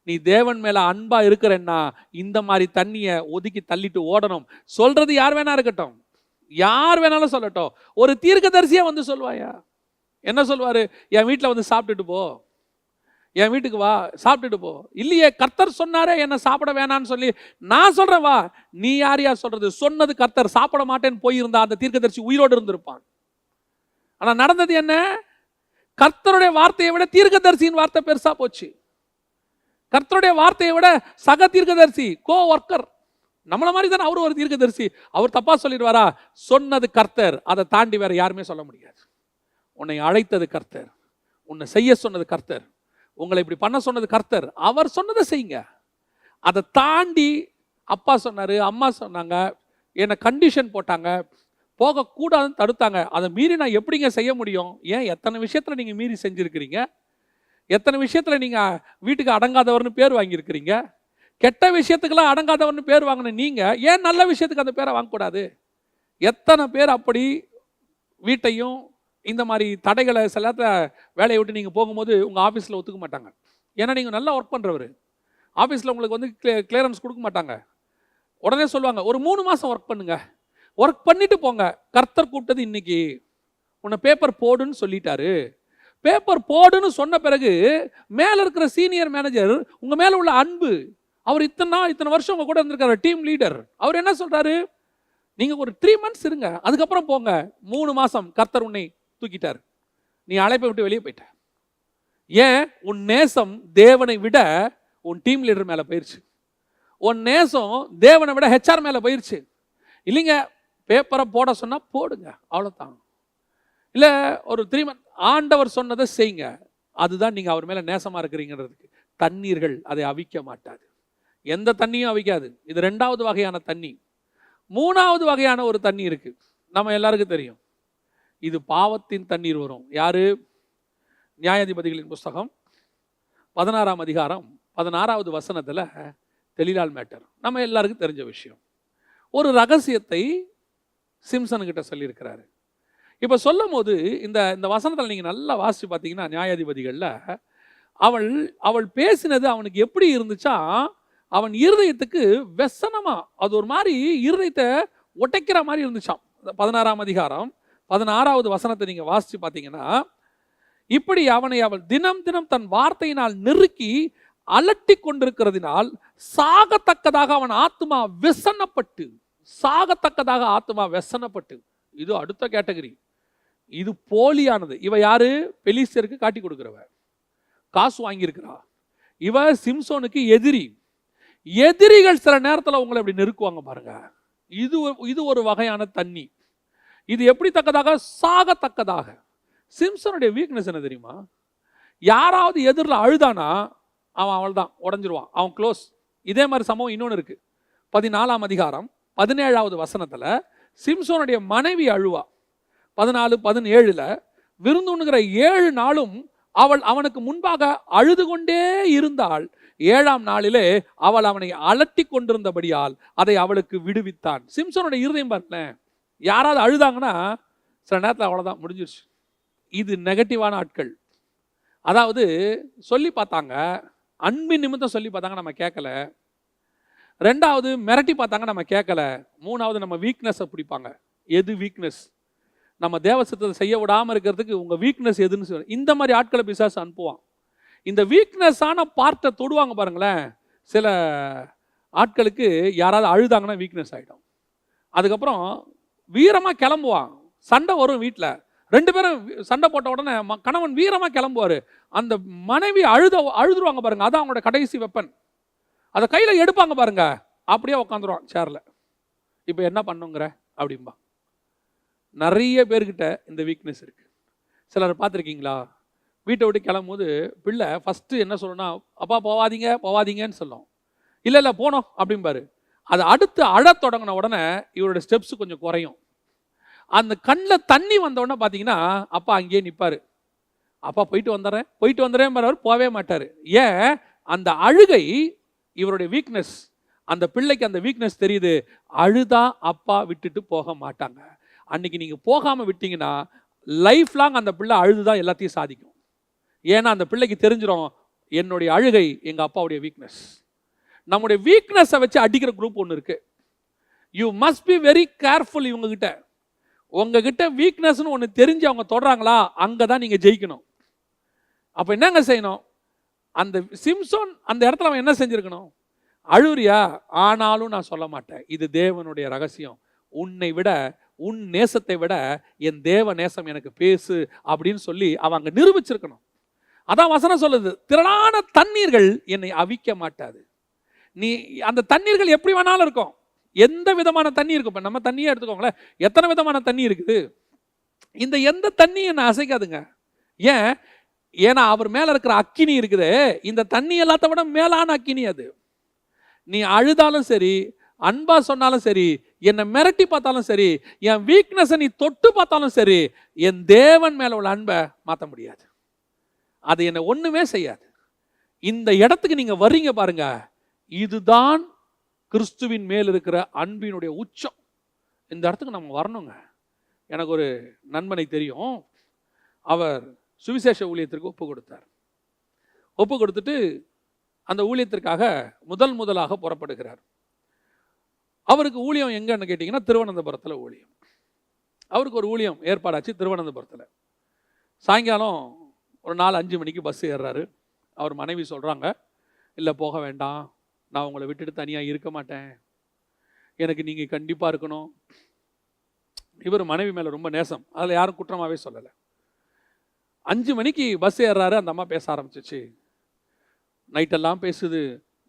நீ தேவன் மேல அன்பா இருக்கிறன்னா இந்த மாதிரி தண்ணியை ஒதுக்கி தள்ளிட்டு ஓடணும். சொல்றது யார் வேணா இருக்கட்டும், யார் வேணாலும் சொல்லட்டும். ஒரு தீர்க்கதரிசியா வந்து சொல்வாயா? என்ன சொல்வாரு? என் வீட்டில் வந்து சாப்பிட்டுட்டு போ, என் வீட்டுக்கு வா, சாப்பிட்டுட்டு போ. இல்லையே, கர்த்தர் சொன்னாரே என்ன சாப்பிட வேணான்னு சொல்லி நான் சொல்றேன் வா. நீ யாரையா சொல்றது? சொன்னது கர்த்தர். சாப்பிட மாட்டேன்னு போயிருந்தா அந்த தீர்க்கதரிசி உயிரோடு இருந்திருப்பான். ஆனா நடந்தது என்ன? கர்த்தருடைய வார்த்தையை விட தீர்க்கதரிசியின் வார்த்தை பெருசா போச்சு. கர்த்தருடைய வார்த்தையை விட சக தீர்க்கதரிசி, கோ ஒர்க்கர், நம்மள மாதிரி தானே அவரு ஒரு தீர்க்கதரிசி. அவர் தப்பா சொல்லிடுவாரா? சொன்னது கர்த்தர், அதை தாண்டி வேற யாருமே சொல்ல முடியாது. உன்னை அழைத்தது கர்த்தர், உன்னை செய்ய சொன்னது கர்த்தர், உங்களை இப்படி பண்ண சொன்னது கர்த்தர். அவர் சொன்னதை செய்யுங்க. அதை தாண்டி அப்பா சொன்னாரு, அம்மா சொன்னாங்க, என்னை கண்டிஷன் போட்டாங்க, போகக்கூடாதுன்னு தடுத்தாங்க. அதை மீறி நான் எப்படிங்க செய்ய முடியும்? ஏன் எத்தனை விஷயத்துல நீங்க மீறி செஞ்சிருக்கிறீங்க? எத்தனை விஷயத்துல நீங்க வீட்டுக்கு அடங்காதவர்னு பேர் வாங்கியிருக்கிறீங்க? கெட்ட விஷயத்துக்கெல்லாம் அடங்காதவர்னு பேர் வாங்கின நீங்க ஏன் நல்ல விஷயத்துக்கு அந்த பேரை வாங்கக்கூடாது? எத்தனை பேர் அப்படி வீட்டையும் இந்த மாதிரி தடைகளை சில வேலையை விட்டு நீங்கள் போகும்போது உங்கள் ஆஃபீஸில் ஒத்துக்க மாட்டாங்க. ஏன்னா நீங்கள் நல்லா ஒர்க் பண்ணுறவர். ஆஃபீஸில் உங்களுக்கு வந்து கிளியரன்ஸ் கொடுக்க மாட்டாங்க. உடனே சொல்லுவாங்க, ஒரு 3 மாதம் ஒர்க் பண்ணுங்க, ஒர்க் பண்ணிட்டு போங்க. கர்த்தர் கூப்பிட்டது இன்னைக்கு, உன்னை பேப்பர் போடுன்னு சொல்லிட்டாரு. பேப்பர் போடுன்னு சொன்ன பிறகு மேலே இருக்கிற சீனியர் மேனேஜர் உங்கள் மேலே உள்ள அன்பு, அவர் இத்தனை வருஷம் உங்கள் கூட இருந்திருக்காரு, டீம் லீடர், அவர் என்ன சொல்கிறாரு? நீங்கள் ஒரு 3 months இருங்க, அதுக்கப்புறம் போங்க. 3 மாதம் கர்த்தர் உன்னை தூக்கிட்டார், நீ அழைப்பை விட்டு வெளியே போயிட்ட. ஏன்? உன் நேசம் தேவனை விட உன் டீம் லீடர் மேலே போயிடுச்சு. உன் நேசம் தேவனை விட ஹெச்ஆர் மேலே போயிடுச்சு. இல்லைங்க, பேப்பரை போட சொன்னால் போடுங்க, அவ்வளோதான். இல்லை, ஒரு 3 months ஆண்டவர் சொன்னதை செய்யுங்க. அதுதான் நீங்கள் அவர் மேலே நேசமாக இருக்கிறீங்கிறதுக்கு. தண்ணீர்கள் அதை அவிக்க மாட்டாது, எந்த தண்ணியும் அவிக்காது. இது 2வது வகையான தண்ணி. 3வது வகையான ஒரு தண்ணி இருக்கு, நம்ம எல்லாருக்கும் தெரியும். இது பாவத்தின் தண்ணீர் வரும். யாரு? நியாயாதிபதிகளின் புஸ்தகம் 16ஆம் அதிகாரம் 16வது வசனத்தில் தெளிலால் மேட்டர், நம்ம எல்லாருக்கும் தெரிஞ்ச விஷயம். ஒரு ரகசியத்தை சிம்சனுக்கிட்ட சொல்லியிருக்கிறாரு. இப்போ சொல்லும் போது இந்த வசனத்தில் நீங்கள் நல்லா வாசித்து பார்த்தீங்கன்னா, நியாயாதிபதிகளில் அவள் பேசினது அவனுக்கு எப்படி இருந்துச்சா, அவன் இருதயத்துக்கு வெசனமா, அது ஒரு மாதிரி இருதயத்தை ஒட்டைக்கிற மாதிரி இருந்துச்சான். 16ஆம் அதிகாரம் 16வது வசனத்தை நீங்கள் வாசித்து பார்த்தீங்கன்னா, இப்படி அவனை அவள் தினம் தினம் தன் வார்த்தையினால் நெருக்கி அலட்டி கொண்டிருக்கிறதினால் சாகத்தக்கதாக அவன் ஆத்மா வெசனப்பட்டு, சாகத்தக்கதாக ஆத்மா வெசனப்பட்டு. இது அடுத்த கேட்டகரி, இது போலியானது. இவ யாரு? பெலிஸ்தருக்கு காட்டி கொடுக்கிறவ, காசு வாங்கியிருக்கிறா. இவ சிம்சோனுக்கு எதிரி. எதிரிகள் சில நேரத்தில் உங்களை இப்படி நெருக்குவாங்க பாருங்க. இது ஒரு வகையான தண்ணி. இது எப்படி தக்கதாக? சாகத்தக்கதாக. சிம்சனுடைய வீக்னஸ் என்ன தெரியுமா? யாராவது எதிரில் அழுதானா அவள் தான் உடஞ்சிருவான், அவன் க்ளோஸ். இதே மாதிரி சம்பவம் இன்னொன்று இருக்கு. 14ஆம் அதிகாரம் 17வது வசனத்தில் சிம்சோனுடைய மனைவி அழுவா. 14-17 விருந்துண்ணுகிற 7 நாளும் அவள் அவனுக்கு முன்பாக அழுது கொண்டே இருந்தாள். 7ஆம் நாளிலே அவள் அவனை அலட்டி கொண்டிருந்தபடியால் அதை அவளுக்கு விடுவித்தான். சிம்சோனுடைய இருதயம் பாருங்களேன், யாராவது அழுதாங்கன்னா சில நேரத்தில் அவ்வளோதான், முடிஞ்சிருச்சு. இது நெகட்டிவான ஆட்கள். அதாவது சொல்லி பார்த்தாங்க, அன்பின் நிமித்தம் சொல்லி பார்த்தாங்க, நம்ம கேட்கல. 2வது மிரட்டி பார்த்தாங்க, நம்ம கேட்கல. 3வது நம்ம வீக்னஸை பிடிப்பாங்க. எது வீக்னஸ்? நம்ம தேவசத்தை செய்ய விடாமல் இருக்கிறதுக்கு உங்கள் வீக்னஸ் எதுன்னு சொல்லி இந்த மாதிரி ஆட்களை பிசாசு அனுப்புவான். இந்த வீக்னஸான பார்ட்டை தொடுவாங்க பாருங்களேன். சில ஆட்களுக்கு யாராவது அழுதாங்கன்னா வீக்னஸ் ஆகிடும். அதுக்கப்புறம் வீரமாக கிளம்புவான். சண்டை வரும் வீட்டில், 2 பேரும் சண்டை போட்ட உடனே கணவன் வீரமாக கிளம்புவார். அந்த மனைவி அழுதுருவாங்க பாருங்க. அதான் அவங்களோட கடைசி வெப்பன். அதை கையில் எடுப்பாங்க பாருங்க, அப்படியே உட்காந்துருவான் சேரில். இப்போ என்ன பண்ணுங்கிற அப்படிம்பா. நிறைய பேர்கிட்ட இந்த வீக்னஸ் இருக்கு. சிலர் பார்த்துருக்கீங்களா, வீட்டை விட்டு கிளம்பும்போது பிள்ளை ஃபஸ்ட்டு என்ன சொல்லணும்னா, அப்பா போவாதீங்க போவாதீங்கன்னு சொல்லும். இல்லை போனோம் அப்படிம்பாரு. அது அடுத்து அழத் தொடங்கின உடனே இவரோட ஸ்டெப்ஸ் கொஞ்சம் குறையும். அந்த கண்ணில் தண்ணி வந்த உடனே பார்த்தீங்கன்னா அப்பா அங்கேயே நிற்பார். அப்பா போயிட்டு வந்துடுறேன் போகவே மாட்டார். ஏன்? அந்த அழுகை இவருடைய வீக்னஸ். அந்த பிள்ளைக்கு அந்த வீக்னஸ் தெரியுது. அழுதா அப்பா விட்டுட்டு போக மாட்டாங்க. அன்னைக்கு நீங்கள் போகாமல் விட்டீங்கன்னா லைஃப் லாங் அந்த பிள்ளை அழுதுதான் எல்லாத்தையும் சாதிக்கும். ஏன்னா அந்த பிள்ளைக்கு தெரிஞ்சிடும், என்னுடைய அழுகை எங்கள் அப்பாவுடைய வீக்னஸ். நம்முடைய வீக்னஸை வச்சு அடிக்கிற குரூப் ஒன்று இருக்கு. You must be very careful. இவங்ககிட்ட உங்ககிட்ட வீக்னஸ்னு ஒன்று தெரிஞ்சு அவங்க தொடறாங்களா, அங்கே தான் நீங்கள் ஜெயிக்கணும். அப்போ என்னங்க செய்யணும்? அந்த சிம்சோன் அந்த இடத்துல அவன் என்ன செஞ்சிருக்கணும்? அழுறியா? ஆனாலும் நான் சொல்ல மாட்டேன், இது தேவனுடைய ரகசியம். உன்னை விட, உன் நேசத்தை விட என் தேவ நேசம் எனக்கு பேசு அப்படின்னு சொல்லி அவன் அங்கே நிரூபிச்சிருக்கணும். அதான் வசனம் சொல்லுது, திரளான தண்ணீர்கள் என்னை அவிக்க மாட்டாது. நீ அந்த தண்ணீர்கள் எப்படி வேணாலும் இருக்கும். எந்த விதமான தண்ணி இருக்கும். இப்போ நம்ம தண்ணியே எடுத்துக்கோங்களேன், எத்தனை விதமான தண்ணி இருக்குது. இந்த எந்த தண்ணியும் என்ன அசைக்காதுங்க. ஏன்னா அவர் மேலே இருக்கிற அக்கினி இருக்குது. இந்த தண்ணி எல்லாத்த விட மேலான அக்கினி அது. நீ அழுதாலும் சரி, அன்பா சொன்னாலும் சரி, என்னை மிரட்டி பார்த்தாலும் சரி, என் வீக்னஸை நீ தொட்டு பார்த்தாலும் சரி, என் தேவன் மேலே உள்ள அன்பை மாற்ற முடியாது. அது என்னை ஒன்றுமே செய்யாது. இந்த இடத்துக்கு நீங்கள் வர்றீங்க பாருங்க, இதுதான் கிறிஸ்துவின் மேல் இருக்கிற அன்பினுடைய உச்சம். இந்த இடத்துக்கு நம்ம வரணுங்க. எனக்கு ஒரு நண்பனை தெரியும். அவர் சுவிசேஷ ஊழியத்திற்கு ஒப்பு கொடுத்துட்டு அந்த ஊழியத்திற்காக முதலாக புறப்படுகிறார். அவருக்கு ஊழியம் எங்கன்னு கேட்டிங்கன்னா திருவனந்தபுரத்தில் ஊழியம். அவருக்கு ஒரு ஊழியம் ஏற்பாடாச்சு திருவனந்தபுரத்தில். சாயங்காலம் ஒரு 4-5 மணிக்கு பஸ் ஏறுறாரு. அவர் மனைவி சொல்கிறாங்க, இல்லை போக வேண்டாம், நான் உங்களை விட்டுட்டு தனியாக இருக்க மாட்டேன், எனக்கு நீங்கள் கண்டிப்பாக இருக்கணும். இவர் மனைவி மேலே ரொம்ப நேசம், அதில் யாரும் குற்றமாகவே சொல்லலை. 5 மணிக்கு பஸ் ஏறுறாரு. அந்த அம்மா பேச ஆரம்பிச்சிச்சு. நைட்டெல்லாம் பேசுது,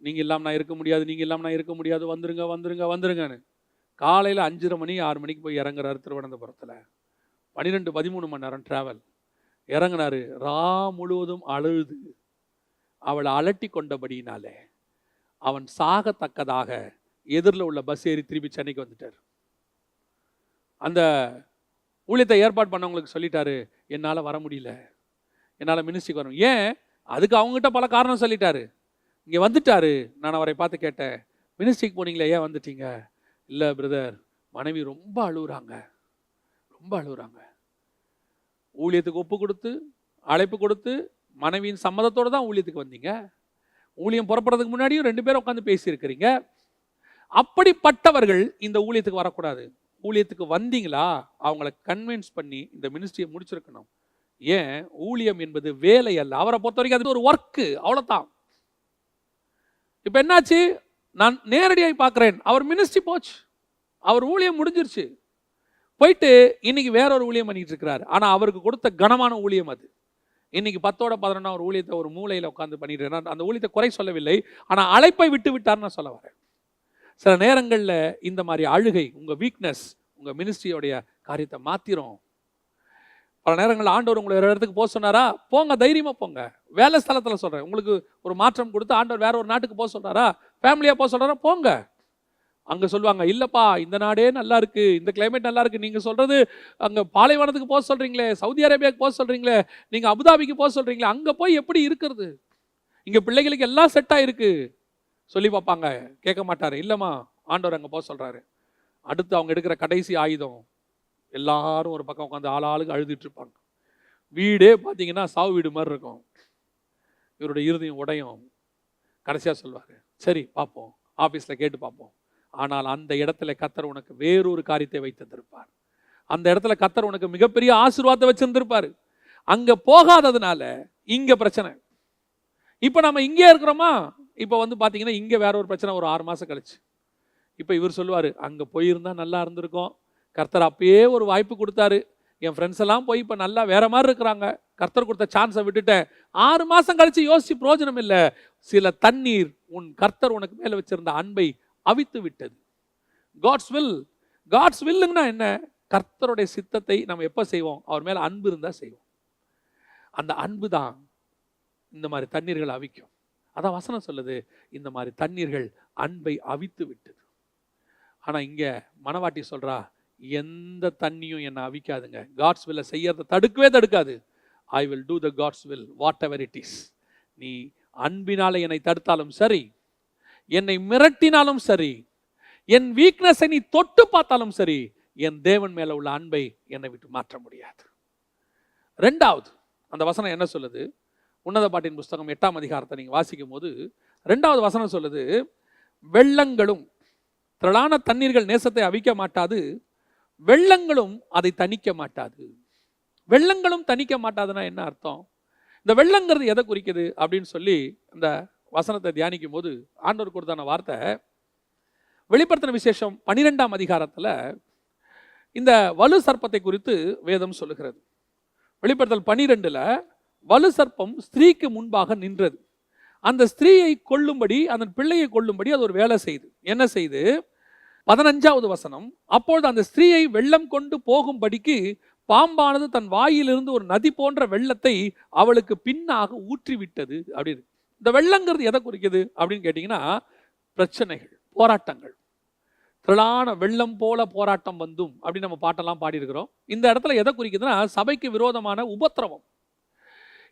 நீங்கள் இல்லாமல் நான் இருக்க முடியாது, நீங்கள் இல்லாமல் நான் இருக்க முடியாது, வந்துருங்கன்னு. காலையில் 5:30 மணி 6 மணிக்கு போய் இறங்குறாரு திருவனந்தபுரத்தில். 12-13 மணி நேரம் ட்ராவல். இறங்கினாரு. முழுவதும் அழுது அவளை அலட்டி கொண்டபடியினாலே அவன் சாகத்தக்கதாக எதிரில் உள்ள பஸ் ஏறி திருப்பி சென்னைக்கு வந்துட்டார். அந்த ஊழியத்தை ஏற்பாடு பண்ணவங்களுக்கு சொல்லிட்டாரு, என்னால் வர முடியல, என்னால் மினிஸ்ட்ரிக்கு வரணும். ஏன்? அதுக்கு அவங்ககிட்ட பல காரணம் சொல்லிட்டாரு. இங்கே வந்துட்டாரு. நான் அவரை பார்த்து கேட்டேன், மினிஸ்ட்ரிக்கு போனீங்களே, ஏன் வந்துட்டீங்க? இல்லை பிரதர், மனைவி ரொம்ப அழுகுறாங்க. ஊழியத்துக்கு ஒப்பு கொடுத்து அழைப்பு கொடுத்து மனைவியின் சம்மதத்தோடு தான் ஊழியத்துக்கு வந்தீங்க. ஊழியம் புறப்படுறதுக்கு முன்னாடியும் 2 பேரும் உட்காந்து பேசியிருக்கிறீங்க. அப்படிப்பட்டவர்கள் இந்த ஊழியத்துக்கு வரக்கூடாது. ஊழியத்துக்கு வந்தீங்களா, அவங்கள கன்வின்ஸ் பண்ணி இந்த மினிஸ்ட்ரியை முடிச்சிருக்கணும். ஏன்? ஊழியம் என்பது வேலை அல்ல. அவரை பொறுத்த வரைக்கும் அது ஒரு ஒர்க்கு, அவ்வளோதான். இப்போ என்னாச்சு? நான் நேரடியாக பார்க்குறேன், அவர் மினிஸ்ட்ரி போச்சு, அவர் ஊழியம் முடிஞ்சிருச்சு. போயிட்டு இன்னைக்கு வேற ஒரு ஊழியம் பண்ணிட்டு இருக்கிறார். ஆனால் அவருக்கு கொடுத்த கனமான ஊழியம் அது. இன்னைக்கு 10-11 ஒரு ஊழியத்தை ஒரு மூலையில் உட்காந்து பண்ணிட்டு இருக்கார். அந்த ஊழியத்தை குறை சொல்லவில்லை, ஆனால் அழைப்பை விட்டு விட்டார்னு நான் சொல்ல வரேன். சில நேரங்களில் இந்த மாதிரி அழுகை, உங்கள் வீக்னஸ் உங்கள் மினிஸ்ட்ரியோடைய காரியத்தை மாற்றிரும். பல நேரங்களில் ஆண்டவர் உங்களை வேறு இடத்துக்கு போக சொன்னாரா, போங்க, தைரியமாக போங்க. வேலை ஸ்தலத்தில் சொல்கிறேன், உங்களுக்கு ஒரு மாற்றம் கொடுத்து ஆண்டவர் வேற ஒரு நாட்டுக்கு போக சொல்கிறாரா, ஃபேமிலியாக போக சொல்கிறாரா, போங்க. அங்கே சொல்லுவாங்க, இல்லைப்பா இந்த நாடே நல்லா இருக்குது, இந்த கிளைமேட் நல்லா இருக்குது, நீங்கள் சொல்கிறது அங்கே பாலைவனத்துக்கு போக சொல்கிறீங்களே, சவுதி அரேபியாவுக்கு போக சொல்கிறீங்களே, நீங்கள் அபுதாபிக்கு போக சொல்கிறீங்களே, அங்கே போய் எப்படி இருக்கிறது, இங்கே பிள்ளைகளுக்கு எல்லாம் செட் ஆகிருக்கு சொல்லி பார்ப்பாங்க. கேட்க மாட்டார். இல்லைம்மா, ஆண்டவர் அங்கே போக சொல்கிறாரு. அடுத்து அவங்க எடுக்கிற கடைசி ஆயுதம், எல்லாரும் ஒரு பக்கம் உட்காந்து ஆளாளுக்கு அழுதுட்டு இருப்பாங்க. வீடே பார்த்தீங்கன்னா சாவு வீடு மாதிரி இருக்கும். இவருடைய இருதயம் உடையும். கடைசியாக சொல்வார், சரி பார்ப்போம், ஆஃபீஸில் கேட்டு பார்ப்போம். ஆனால் அந்த இடத்துல கர்த்தர் உனக்கு வேறொரு காரியத்தை வைத்திருந்திருப்பார். அந்த இடத்துல கர்த்தர் உனக்கு மிகப்பெரிய ஆசீர்வாதத்தை வச்சிருந்திருப்பாரு. அங்கே போகாததுனால இங்கே பிரச்சனை. இப்போ நம்ம இங்கே இருக்கிறோமா, இப்போ பார்த்தீங்கன்னா இங்கே வேற ஒரு பிரச்சனை ஒரு 6 மாதம் கழிச்சு. இப்போ இவர் சொல்லுவார், அங்கே போயிருந்தா நல்லா இருந்திருக்கும், கர்த்தர் அப்பயே ஒரு வாய்ப்பு கொடுத்தாரு, என் ஃப்ரெண்ட்ஸ் எல்லாம் போய் இப்போ நல்லா வேற மாதிரி இருக்கிறாங்க, கர்த்தர் கொடுத்த சான்ஸை விட்டுட்டேன். 6 மாதம் கழிச்சு யோசிச்சு பிரயோஜனம் இல்லை. சில தண்ணீர் உன் கர்த்தர் உனக்கு மேலே வச்சிருந்த அன்பை அவித்து விட்டது. God's will. காட்ஸ் வில்லுங்கன்னா என்ன? கர்த்தருடைய சித்தத்தை நம்ம எப்போ செய்வோம்? அவர் மேலே அன்பு இருந்தால் செய்வோம். அந்த அன்பு தான் இந்த மாதிரி தண்ணீர்கள் அவிக்கும். அதான் வசனம் சொல்லுது, இந்த மாதிரி தண்ணீர்கள் அன்பை அவித்து விட்டது. ஆனால் இங்கே மணவாட்டி சொல்கிறா, எந்த தண்ணியும் என்னை அவிக்காதுங்க, காட்ஸ் வில்லை செய்யறதை தடுக்கவே தடுக்காது. I will do the God's will whatever it is. நீ அன்பினால என்னை தடுத்தாலும் சரி, என்னை மிரட்டினாலும் சரி, என் வீக்னஸை நீ தொட்டு பார்த்தாலும் சரி, என் தேவன் மேல உள்ள அன்பை என்னை விட்டு மாற்ற முடியாது. ரெண்டாவது அந்த வசனம் என்ன சொல்லுது? உன்னத பாட்டின் புஸ்தகம் 8ஆம் அதிகாரத்தை நீங்க வாசிக்கும் போது 2வது வசனம் சொல்லுது, வெள்ளங்களும் திரளான தண்ணீர்கள் நேசத்தை அவிக்க மாட்டாது, வெள்ளங்களும் அதை தணிக்க மாட்டாது. வெள்ளங்களும் தணிக்க மாட்டாதுன்னா என்ன அர்த்தம்? இந்த வெள்ளங்கிறது எதை குறிக்குது அப்படின்னு சொல்லி இந்த வசனத்தை தியானிக்கும் போது ஆண்டவர் கொடுத்தான வார்த்தை, வெளிப்படுத்தின விசேஷம் 12ஆம் அதிகாரத்தில் இந்த வலு சர்ப்பத்தை குறித்து வேதம் சொல்லுகிறது. வெளிப்படுத்தல் 12ல் வலு சர்ப்பம் ஸ்திரீக்கு முன்பாக நின்றது. அந்த ஸ்திரீயை கொல்லும்படி, அந்த பிள்ளையை கொல்லும்படி அது ஒரு வேலை செய்து. என்ன செய்து? 15வது வசனம், அப்பொழுது அந்த ஸ்திரீயை வெள்ளம் கொண்டு போகும்படிக்கு பாம்பானது தன் வாயிலிருந்து ஒரு நதி போன்ற வெள்ளத்தை அவளுக்கு பின்னாக ஊற்றிவிட்டது அப்படின்னு. இந்த வெள்ளங்கிறது எதை குறிக்குது அப்படின்னு கேட்டிங்கன்னா, பிரச்சனைகள், போராட்டங்கள். திரளான வெள்ளம் போல போராட்டம் வந்தும் அப்படின்னு நம்ம பாட்டெல்லாம் பாடியிருக்கிறோம். இந்த இடத்துல எதை குறிக்குதுன்னா, சபைக்கு விரோதமான உபத்திரவம்.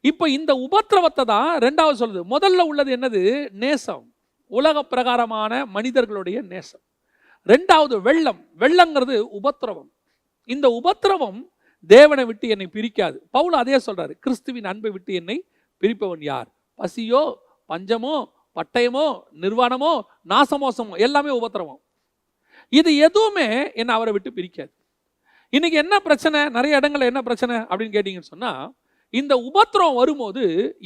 இப்போ இந்த உபத்திரவத்தை தான் 2வது சொல்லுது. முதல்ல உள்ளது என்னது? நேசம், உலக பிரகாரமான மனிதர்களுடைய நேசம். 2வது வெள்ளம். வெள்ளங்கிறது உபத்திரவம். இந்த உபத்திரவம் தேவனை விட்டு என்னை பிரிக்காது. பவுல் அதே சொல்றாரு, கிறிஸ்துவின் அன்பை விட்டு என்னை பிரிப்பவன் யார்? பசியோ, பஞ்சமோ, பட்டயமோ, நிர்வாணமோ, நாசமோசமோ, எல்லாமே உபத்திரவம். இது எதுவுமே என்ன அவரை விட்டு பிரிக்காது. இன்னைக்கு என்ன பிரச்சனை? நிறைய இடங்கள்ல என்ன பிரச்சனை அப்படின்னு கேட்டீங்கன்னு சொன்னா, இந்த உபத்திரம் வரும்போது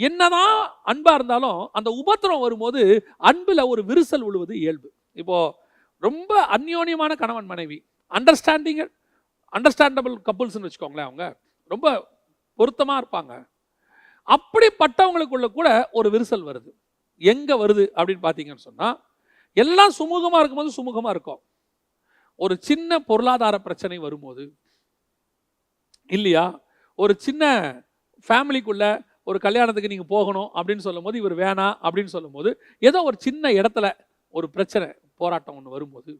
என்னதான் அன்பா இருந்தாலும் அந்த உபத்திரம் வரும்போது அன்புல ஒரு விரிசல் விழுவது இயல்பு. இப்போ ரொம்ப அந்யோன்யமான கணவன் மனைவி, அண்டர்ஸ்டாண்டபிள் கப்புள்ஸ்னு வச்சுக்கோங்களேன், அவங்க ரொம்ப பொருத்தமா இருப்பாங்க. அப்படிப்பட்டவங்களுக்குள்ள கூட ஒரு விரிசல் வருது. எங்க வருது அப்படின்னு பார்த்தீங்கன்னு சொன்னா, எல்லாம் சுமூகமா இருக்கும்போது சுமூகமா இருக்கும். ஒரு சின்ன பொருளாதார பிரச்சனை வரும்போது இல்லையா, ஒரு சின்ன ஃபேமிலிக்குள்ள ஒரு கல்யாணத்துக்கு நீங்க போகணும் அப்படின்னு சொல்லும் போது இவர் வேணாம் அப்படின்னு சொல்லும் போது, ஏதோ ஒரு சின்ன இடத்துல ஒரு பிரச்சனை, போராட்டம் ஒன்று வரும்போது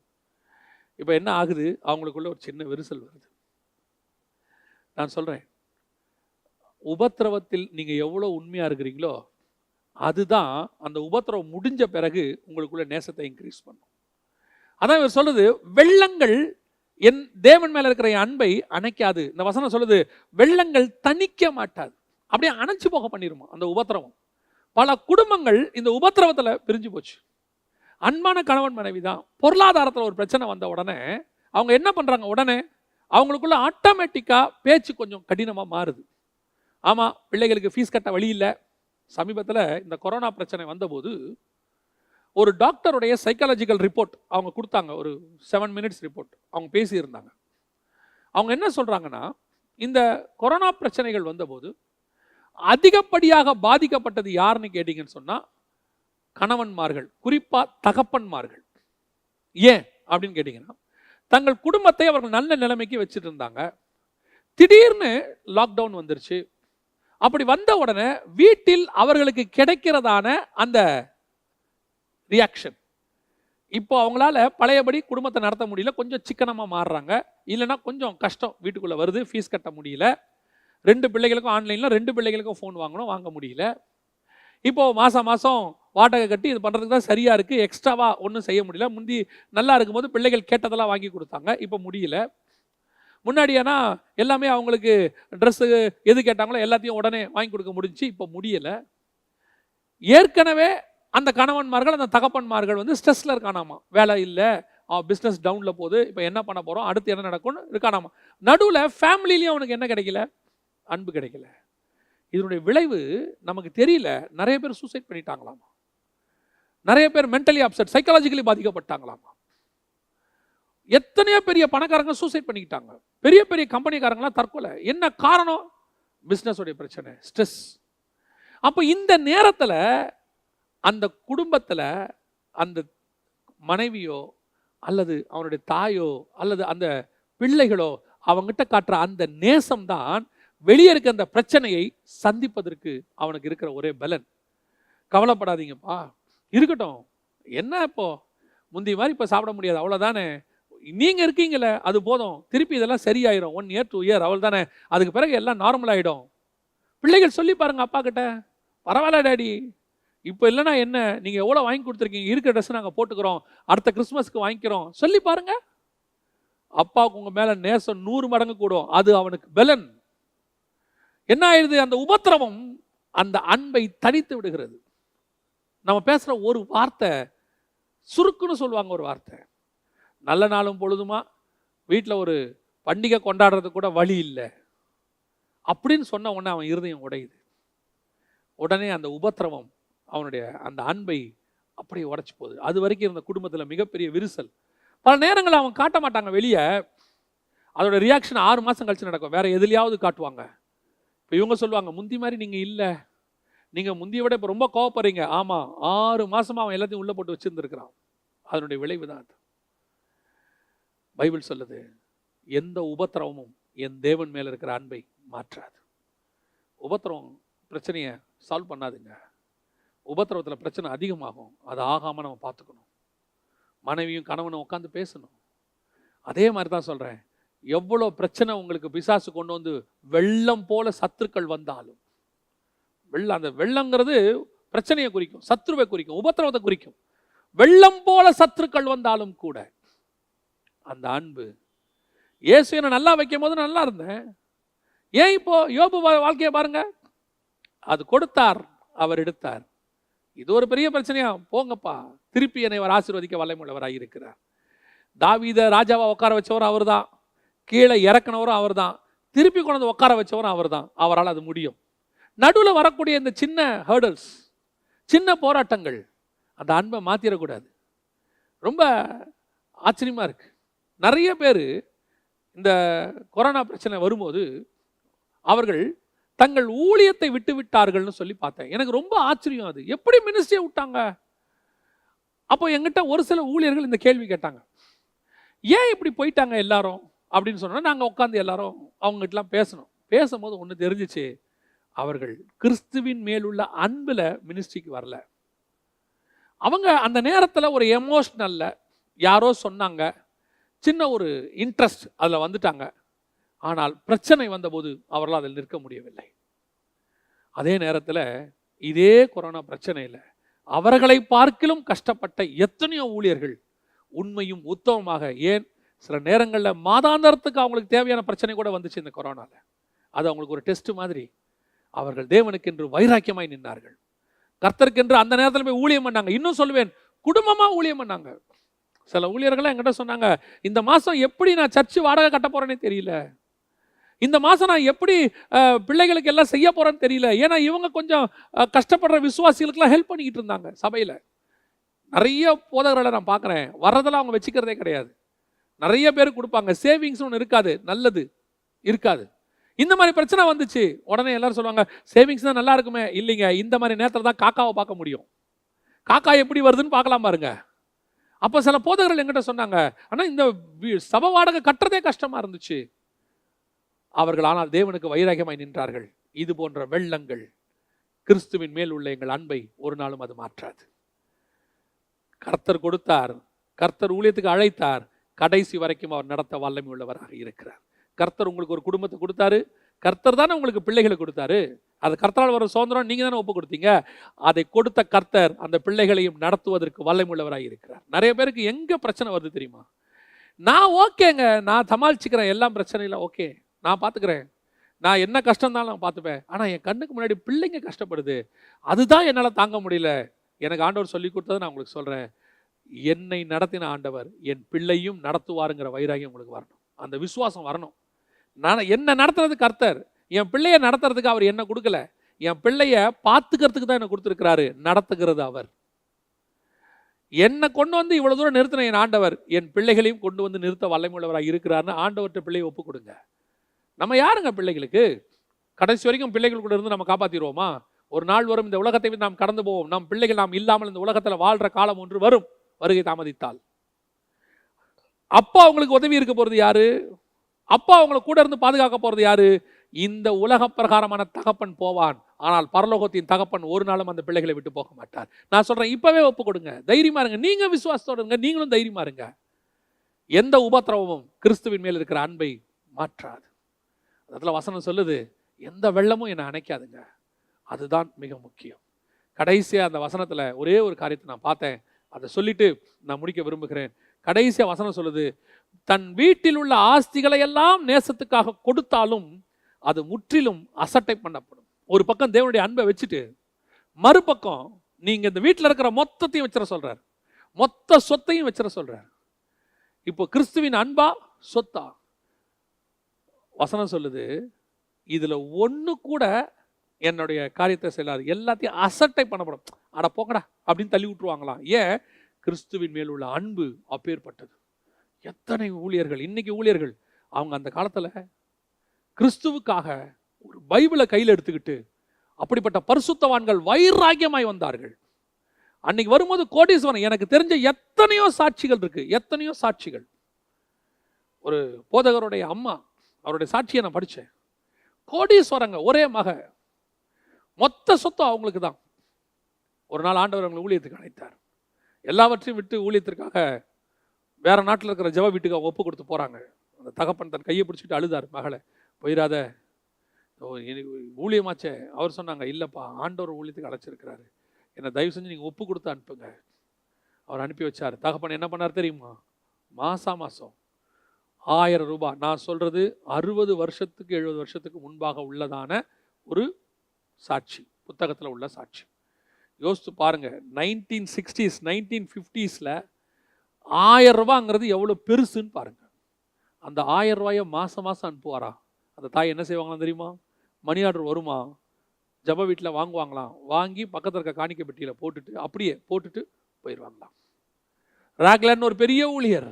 இப்போ என்ன ஆகுது? அவங்களுக்குள்ள ஒரு சின்ன விரிசல் வருது. நான் சொல்றேன், உபத்திரவத்தில் நீங்க எவ்வளவு உண்மையா இருக்கிறீங்களோ அதுதான் அந்த உபத்திரவம் முடிஞ்ச பிறகு உங்களுக்குள்ள நேசத்தை இன்க்ரீஸ் பண்ணும். அதான் இவர் சொல்லுது, வெள்ளங்கள் என் தேவன் மேல இருக்கிற என் அன்பை அணைக்காது. இந்த வசனம் சொல்லுது, வெள்ளங்கள் தணிக்க மாட்டாது, அப்படியே அணைச்சு போக பண்ணிருமா அந்த உபத்திரவம். பல குடும்பங்கள் இந்த உபத்திரவத்துல பிரிஞ்சு போச்சு. அன்பான கணவன் மனைவி தான். பொருளாதாரத்தில் ஒரு பிரச்சனை வந்த உடனே அவங்க என்ன பண்றாங்க? உடனே அவங்களுக்குள்ள ஆட்டோமேட்டிக்கா பேச்சு கொஞ்சம் கடினமா மாறுது. ஆமா, பிள்ளைகளுக்கு ஃபீஸ் கட்ட வழி இல்லை. சமீபத்தில் இந்த கொரோனா பிரச்சனை வந்தபோது ஒரு டாக்டருடைய சைக்காலஜிக்கல் ரிப்போர்ட் அவங்க கொடுத்தாங்க, ஒரு 7 minutes ரிப்போர்ட் அவங்க பேசியிருந்தாங்க. அவங்க என்ன சொல்றாங்கன்னா, இந்த கொரோனா பிரச்சனைகள் வந்தபோது அதிகப்படியாக பாதிக்கப்பட்டது யாருன்னு கேட்டீங்கன்னு சொன்னா கணவன்மார்கள், குறிப்பா தகப்பன்மார்கள். ஏன் அப்படின்னு கேட்டீங்கன்னா, தங்கள் குடும்பத்தை அவர்கள் நல்ல நிலைமைக்கு வச்சுட்டு இருந்தாங்க. திடீர்னு லாக்டவுன் வந்துருச்சு. அப்படி வந்த உடனே வீட்டில் அவர்களுக்கு கிடைக்கிறதான அந்த ரியாக்ஷன், இப்போ அவங்களால பழையபடி குடும்பத்தை நடத்த முடியல, கொஞ்சம் சிக்கனமா மாறுறாங்க. இல்லைன்னா கொஞ்சம் கஷ்டம் வீட்டுக்குள்ள வருது, ஃபீஸ் கட்ட முடியல. 2 பிள்ளைகளுக்கும் ஆன்லைன்ல 2 பிள்ளைகளுக்கும் ஃபோன் வாங்கணும், வாங்க முடியல. இப்போ மாசம் வாடகை கட்டி இது பண்றதுக்கு தான் சரியா இருக்கு, எக்ஸ்ட்ராவா ஒன்றும் செய்ய முடியல. முந்தி நல்லா இருக்கும்போது பிள்ளைகள் கேட்டதெல்லாம் வாங்கி கொடுத்தாங்க, இப்போ முடியல. முன்னாடியானா எல்லாமே அவங்களுக்கு ட்ரெஸ்ஸு எது கேட்டாங்களோ எல்லாத்தையும் உடனே வாங்கி கொடுக்க முடிஞ்சு, இப்போ முடியல. ஏற்கனவே அந்த கணவன்மார்கள் அந்த தகப்பன்மார்கள் வந்து ஸ்ட்ரெஸ்ல இருக்கானாமா. வேலை இல்லை, பிஸ்னஸ் டவுனில் போகுது, இப்போ என்ன பண்ண போகிறோம், அடுத்து என்ன நடக்கும்னு இருக்கானாமா. நடுவில் ஃபேமிலிலையும் அவனுக்கு என்ன கிடைக்கல, அன்பு கிடைக்கல. இதனுடைய விளைவு நமக்கு தெரியல. நிறைய பேர் சூசைட் பண்ணிட்டாங்களாமா. நிறைய பேர் மென்டலி அப்செட், சைக்காலஜிக்கலி பாதிக்கப்பட்டாங்களாமா. எத்தனையோ பெரிய பணக்காரங்க சூசைட் பண்ணிக்கிட்டாங்க. பெரிய பெரிய கம்பெனிக்காரங்களாம் தற்கொலை. என்ன காரணம்? பிஸ்னஸோடைய பிரச்சனை, ஸ்ட்ரெஸ். அப்போ இந்த நேரத்தில் அந்த குடும்பத்தில் அந்த மனைவியோ அல்லது அவனுடைய தாயோ அல்லது அந்த பிள்ளைகளோ அவங்ககிட்ட காட்டுற அந்த நேசம்தான் வெளியே இருக்க அந்த பிரச்சனையை சந்திப்பதற்கு அவனுக்கு இருக்கிற ஒரே பலன். கவலைப்படாதீங்கப்பா, இருக்கட்டும், என்ன இப்போ முந்தைய மாதிரி இப்போ சாப்பிட முடியாது, அவ்வளோதானே, நீங்கள் இருக்கீங்களே அது போதும், திருப்பி இதெல்லாம் சரியாயிடும், 1 year 2 year அவ்வளோ தானே, அதுக்கு பிறகு எல்லாம் நார்மல் ஆகிடும். பிள்ளைகள் சொல்லி பாருங்க அப்பா கிட்ட, பரவாயில்ல டாடி, இப்போ இல்லைனா என்ன, நீங்கள் எவ்வளோ வாங்கி கொடுத்துருக்கீங்க, இருக்கிற ட்ரெஸ் நாங்கள் போட்டுக்கிறோம், அடுத்த கிறிஸ்மஸ்க்கு வாங்கிக்கிறோம், சொல்லி பாருங்க. அப்பாவுக்கு உங்கள் மேலே நேசம் 100 மடங்கு கூடும். அது அவனுக்கு பலன். என்ன ஆயிடுது, அந்த உபத்திரவம் அந்த அன்பை தனித்து விடுகிறது. நம்ம பேசுகிற ஒரு வார்த்தை, சுருக்குன்னு சொல்லுவாங்க ஒரு வார்த்தை, நல்ல நாளும் பொழுதுமா வீட்டில் ஒரு பண்டிகை கொண்டாடுறது கூட வழி இல்லை அப்படின்னு சொன்ன உடனே அவன் இருதயம் உடையுது. உடனே அந்த உபத்திரவம் அவனுடைய அந்த அன்பை அப்படியே உடைச்சு போகுது. அது வரைக்கும் இருந்த குடும்பத்தில் மிகப்பெரிய விரிசல். பல நேரங்களில் அவன் காட்ட மாட்டாங்க வெளியே, அதோட ரியாக்ஷன் 6 மாதம் கழிச்சு நடக்கும், வேற எதுலையாவது காட்டுவாங்க. இப்போ இவங்க சொல்லுவாங்க, முந்தி மாதிரி நீங்கள் இல்லை, நீங்கள் முந்தியை விட இப்போ ரொம்ப கோவப்படுறீங்க. ஆமாம், 6 மாதமாக அவன் எல்லாத்தையும் உள்ளே போட்டு வச்சுருந்துருக்கிறான். அதனுடைய விளைவு தான் அது. பைபிள் சொல்லுது, எந்த உபத்திரவமும் என் தேவன் மேலே இருக்கிற அன்பை மாற்றாது. உபத்திரவம் பிரச்சனையை சால்வ் பண்ணாதுங்க. உபத்திரவத்தில் பிரச்சனை அதிகமாகும். அது ஆகாமல் நம்ம பார்த்துக்கணும். மனைவியும் கணவனும் உட்காந்து பேசணும். அதே மாதிரி தான் சொல்கிறேன், எவ்வளோ பிரச்சனை உங்களுக்கு பிசாசு கொண்டு வந்து வெள்ளம் போல சத்துருக்கள் வந்தாலும், அந்த வெள்ளங்கிறது பிரச்சனையை குறிக்கும், சத்ருவை குறிக்கும், உபத்திரவத்தை குறிக்கும். வெள்ளம் போல சத்துருக்கள் வந்தாலும் கூட அந்த அன்பு, இயேசு என்னை நல்லா வைக்கும் போது நல்லா இருந்தேன், ஏன் இப்போ யோபு வாழ்க்கையை பாருங்க, அது கொடுத்தார் அவர் எடுத்தார். இது ஒரு பெரிய பிரச்சனையா, போங்கப்பா, திருப்பி என்னை அவர் ஆசீர்வதிக்க வல்லமையுள்ளவராக இருக்கிறார். தாவீதை ராஜாவா உட்கார வச்சவரும் அவர் தான், கீழே இறக்குனவரும் அவர் தான், திருப்பி கொண்டு உட்கார வச்சவரும் அவர் தான். அவரால் அது முடியும். நடுவில் வரக்கூடிய இந்த சின்ன ஹர்டல்ஸ், சின்ன போராட்டங்கள் அந்த அன்பை மாற்றிடக்கூடாது. ரொம்ப ஆச்சரியமாக இருக்கு. நிறைய பேர் இந்த கொரோனா பிரச்சனை வரும்போது அவர்கள் தங்கள் ஊழியத்தை விட்டு விட்டார்கள்னு சொல்லி பார்த்தேன். எனக்கு ரொம்ப ஆச்சரியம், அது எப்படி மினிஸ்ட்ரியை விட்டாங்க? அப்போ எங்கிட்ட ஒரு சில ஊழியர்கள் இந்த கேள்வி கேட்டாங்க, ஏன் இப்படி போயிட்டாங்க எல்லாரும் அப்படின்னு சொன்னோன்னா, நாங்கள் உட்காந்து எல்லாரும் அவங்ககிட்டலாம் பேசணும். பேசும்போது ஒன்று தெரிஞ்சிச்சு, அவர்கள் கிறிஸ்துவின் மேலுள்ள அன்பில் மினிஸ்ட்ரிக்கு வரல. அவங்க அந்த நேரத்தில் ஒரு எமோஷ்னல்ல யாரோ சொன்னாங்க, சின்ன ஒரு இன்ட்ரெஸ்ட் அதில் வந்துட்டாங்க. ஆனால் பிரச்சனை வந்தபோது அவர்களால் அதில் நிற்க முடியவில்லை. அதே நேரத்தில் இதே கொரோனா பிரச்சனையில் அவர்களை பார்க்கிலும் கஷ்டப்பட்ட எத்தனையோ ஊழியர்கள் உண்மையும் உத்தமமாக, ஏன் சில நேரங்களில் மாதாந்தரத்துக்கு அவங்களுக்கு தேவையான பிரச்சனை கூட வந்துச்சு இந்த கொரோனாவில். அது அவங்களுக்கு ஒரு டெஸ்ட் மாதிரி. அவர்கள் தேவனுக்கென்று வைராக்கியமாய் நின்றார்கள். கர்த்தருக்கென்று அந்த நேரத்தில் போய் ஊழியம் பண்ணாங்க. இன்னும் சொல்லுவேன், குடும்பமாக ஊழியம் பண்ணாங்க. சில ஊழியர்கள் என்கிட்ட சொன்னாங்க, இந்த மாதம் எப்படி நான் சர்ச்சு வாடகை கட்ட போகிறேன்னே தெரியல, இந்த மாதம் நான் எப்படி பிள்ளைகளுக்கு எல்லாம் செய்ய போகிறேன்னு தெரியல. ஏன்னா இவங்க கொஞ்சம் கஷ்டப்படுற விசுவாசிகளுக்கெல்லாம் ஹெல்ப் பண்ணிக்கிட்டு இருந்தாங்க. சபையில் நிறைய போதகர்களை நான் பார்க்குறேன், வர்றதெல்லாம் அவங்க வச்சுக்கிறதே கிடையாது. நிறைய பேர் கொடுப்பாங்க, சேவிங்ஸ் ஒன்று இருக்காது, நல்லது இருக்காது. இந்த மாதிரி பிரச்சனை வந்துச்சு, உடனே எல்லாரும் சொல்லுவாங்க, சேவிங்ஸ் தான் நல்லா இருக்குமே. இல்லைங்க, இந்த மாதிரி நேரத்தில் தான் காக்காவை பார்க்க முடியும். காக்கா எப்படி வருதுன்னு பார்க்கலாம் பாருங்க. அப்போ சில போதகர்கள் என்கிட்ட சொன்னாங்க, ஆனால் இந்த சபை வாடகை கட்டுறதே கஷ்டமாக இருந்துச்சு. அவர்கள் ஆனால் தேவனுக்கு வைராகியமாய் நின்றார்கள். இது போன்ற வெள்ளங்கள் கிறிஸ்துவின் மேல் உள்ள எங்கள் அன்பை ஒரு நாளும் அது மாற்றாது. கர்த்தர் கொடுத்தார், கர்த்தர் ஊழியத்துக்கு அழைத்தார், கடைசி வரைக்கும் அவர் நடத்த வல்லமை உள்ளவராக இருக்கிறார். கர்த்தர் உங்களுக்கு ஒரு குடும்பத்தை கொடுத்தாரு, கர்த்தர் தானே உங்களுக்கு பிள்ளைகளை கொடுத்தாரு. அது கர்த்தரால் வர சுதந்திரம் நீங்கள் தானே ஒப்பு கொடுத்தீங்க. அதை கொடுத்த கர்த்தர் அந்த பிள்ளைகளையும் நடத்துவதற்கு வல்லமை உள்ளவராக இருக்கிறார். நிறைய பேருக்கு எங்கே பிரச்சனை வருது தெரியுமா? நான் ஓகேங்க, நான் சமாளிச்சுக்கிறேன், எல்லாம் பிரச்சனையில் ஓகே, நான் பார்த்துக்கிறேன், நான் என்ன கஷ்டம் தான் நான் பார்த்துப்பேன். ஆனால் என் கண்ணுக்கு முன்னாடி பிள்ளைங்க கஷ்டப்படுது, அதுதான் என்னால் தாங்க முடியல. எனக்கு ஆண்டவர் சொல்லி கொடுத்ததை நான் உங்களுக்கு சொல்கிறேன். என்னை நடத்தின ஆண்டவர் என் பிள்ளையும் நடத்துவாருங்கிற வைராகியம் உங்களுக்கு வரணும். அந்த விசுவாசம் வரணும். நான் என்ன நடத்துறது கர்த்தர், என் பிள்ளைய நடத்துறதுக்கு அவர் என்ன கொடுக்கல, என் பிள்ளைய பார்த்துக்கிறதுக்கு தான் என்ன கொடுத்துருக்கிறாரு. நடத்துகிறது அவர். என்னை கொண்டு வந்து இவ்வளோ தூரம் நிறுத்தின என் ஆண்டவர் என் பிள்ளைகளையும் கொண்டு வந்து நிறுத்த வல்லமையுள்ளவராக இருக்கிறாருன்னு ஆண்டவர்கிட்ட பிள்ளையை ஒப்பு கொடுங்க. நம்ம யாருங்க பிள்ளைகளுக்கு? கடைசி வரைக்கும் பிள்ளைகள் கூட இருந்து நம்ம காப்பாற்றிடுவோமா? ஒரு நாள் வரும், இந்த உலகத்தை நாம் கடந்து போவோம். நம் பிள்ளைகள் நாம் இல்லாமல் இந்த உலகத்தில் வாழ்கிற காலம் ஒன்று வரும், வருகை தாமதித்தால். அப்பா அவங்களுக்கு உதவி இருக்க போகிறது யாரு? அப்பா அவங்களை கூட இருந்து பாதுகாக்க போகிறது யாரு? இந்த உலக பிரகாரமான தகப்பன் போவான், ஆனால் பரலோகத்தின் தகப்பன் ஒரு நாளும் அந்த பிள்ளைகளை விட்டு போக மாட்டார். நான் சொல்றேன், இப்பவே ஒப்பு கொடுங்க, தைரியமா இருங்க. நீங்க விசுவாசத்தோட இருங்க, நீங்களும் தைரியமா இருங்க. எந்த உபத்திரவமும் கிறிஸ்துவின் மேல் இருக்கிற அன்பை மாற்றாது. அதுல வசனம் சொல்லுது, எந்த வெள்ளமும் என்னை அணைக்காதுங்க. அதுதான் மிக முக்கியம். கடைசியா அந்த வசனத்துல ஒரே ஒரு காரியத்தை நான் பார்த்தேன், அதை சொல்லிட்டு நான் முடிக்க விரும்புகிறேன். கடைசியா வசனம் சொல்லுது, தன் வீட்டில் உள்ள ஆஸ்திகளை எல்லாம் நேசத்துக்காக கொடுத்தாலும் அது முற்றிலும் அசட்டை பண்ணப்படும். ஒரு பக்கம் தேவனுடைய அன்பை வச்சுட்டு மறுபக்கம் நீங்க இந்த வீட்டில் இருக்கிற மொத்தத்தையும் வச்சிட சொல்றார், மொத்த சொத்தையும் வச்சிட சொல்றார். இப்போ கிறிஸ்துவின் அன்பா சொத்தா? வசனம் சொல்லுது, இதுல ஒண்ணு கூட என்னுடைய காரியத்தை செய்யலாது, எல்லாத்தையும் அசட்டை பண்ணப்படும். அட போங்கடா அப்படின்னு தள்ளி விட்டுருவாங்களாம். ஏன்? கிறிஸ்துவின் மேல் உள்ள அன்பு அப்பேற்பட்டது. எத்தனை ஊழியர்கள், இன்னைக்கு ஊழியர்கள், அவங்க அந்த காலத்துல கிறிஸ்துவுக்காக ஒரு பைபிளை கையில் எடுத்துக்கிட்டு அப்படிப்பட்ட பரிசுத்தவான்கள் வைராக்கியமாய் வந்தார்கள். அன்னைக்கு வரும்போது கோடீஸ்வரன், எனக்கு தெரிஞ்ச எத்தனையோ சாட்சிகள் இருக்கு, எத்தனையோ சாட்சிகள். ஒரு போதகருடைய அம்மா, அவருடைய சாட்சியை நான் படித்தேன். கோடீஸ்வரங்க, ஒரே மக, மொத்த சொத்தம் அவங்களுக்கு தான். ஒரு நாள் ஆண்டவர் அவங்களை ஊழியத்துக்கு அழைத்தார். எல்லாவற்றையும் விட்டு ஊழியத்திற்காக வேற நாட்டில் இருக்கிற ஜெப வீட்டுக்கு அவங்க ஒப்பு கொடுத்து போறாங்க. அந்த தகப்பன் தன் கையை பிடிச்சிட்டு அழுதார், மகளை போயிடாத, ஊழியமாச்சே. அவர் சொன்னாங்க, இல்லப்பா ஆண்டவர் ஊழியத்துக்கு அழைச்சிருக்கிறாரு, என்னை தயவு செஞ்சு நீங்க ஒப்பு கொடுத்து அனுப்புங்க. அவர் அனுப்பி வச்சார். தகப்பன் என்ன பண்ணார் தெரியுமா? மாசம் 1000 ரூபாய். நான் சொல்றது 60 வருஷத்துக்கு 70 வருஷத்துக்கு முன்பாக உள்ளதான ஒரு சாட்சி, புத்தகத்தில் உள்ள சாட்சி. யோசித்து பாருங்க, 1960s 1950s 1000 ரூபாங்கிறது எவ்வளோ பெருசுன்னு பாருங்க. அந்த 1000 ரூபாயை மாசம் அனுப்புவாரா? அந்த தாய் என்ன செய்வாங்களாம் தெரியுமா? மணி ஆர்டர் வருமா, ஜப வீட்டில் வாங்குவாங்களாம், வாங்கி பக்கத்தில் இருக்க காணிக்கை பெட்டியில் போட்டுட்டு அப்படியே போட்டுட்டு போயிடுவாங்களாம். ராக்லன்னு ஒரு பெரிய ஊழியர்,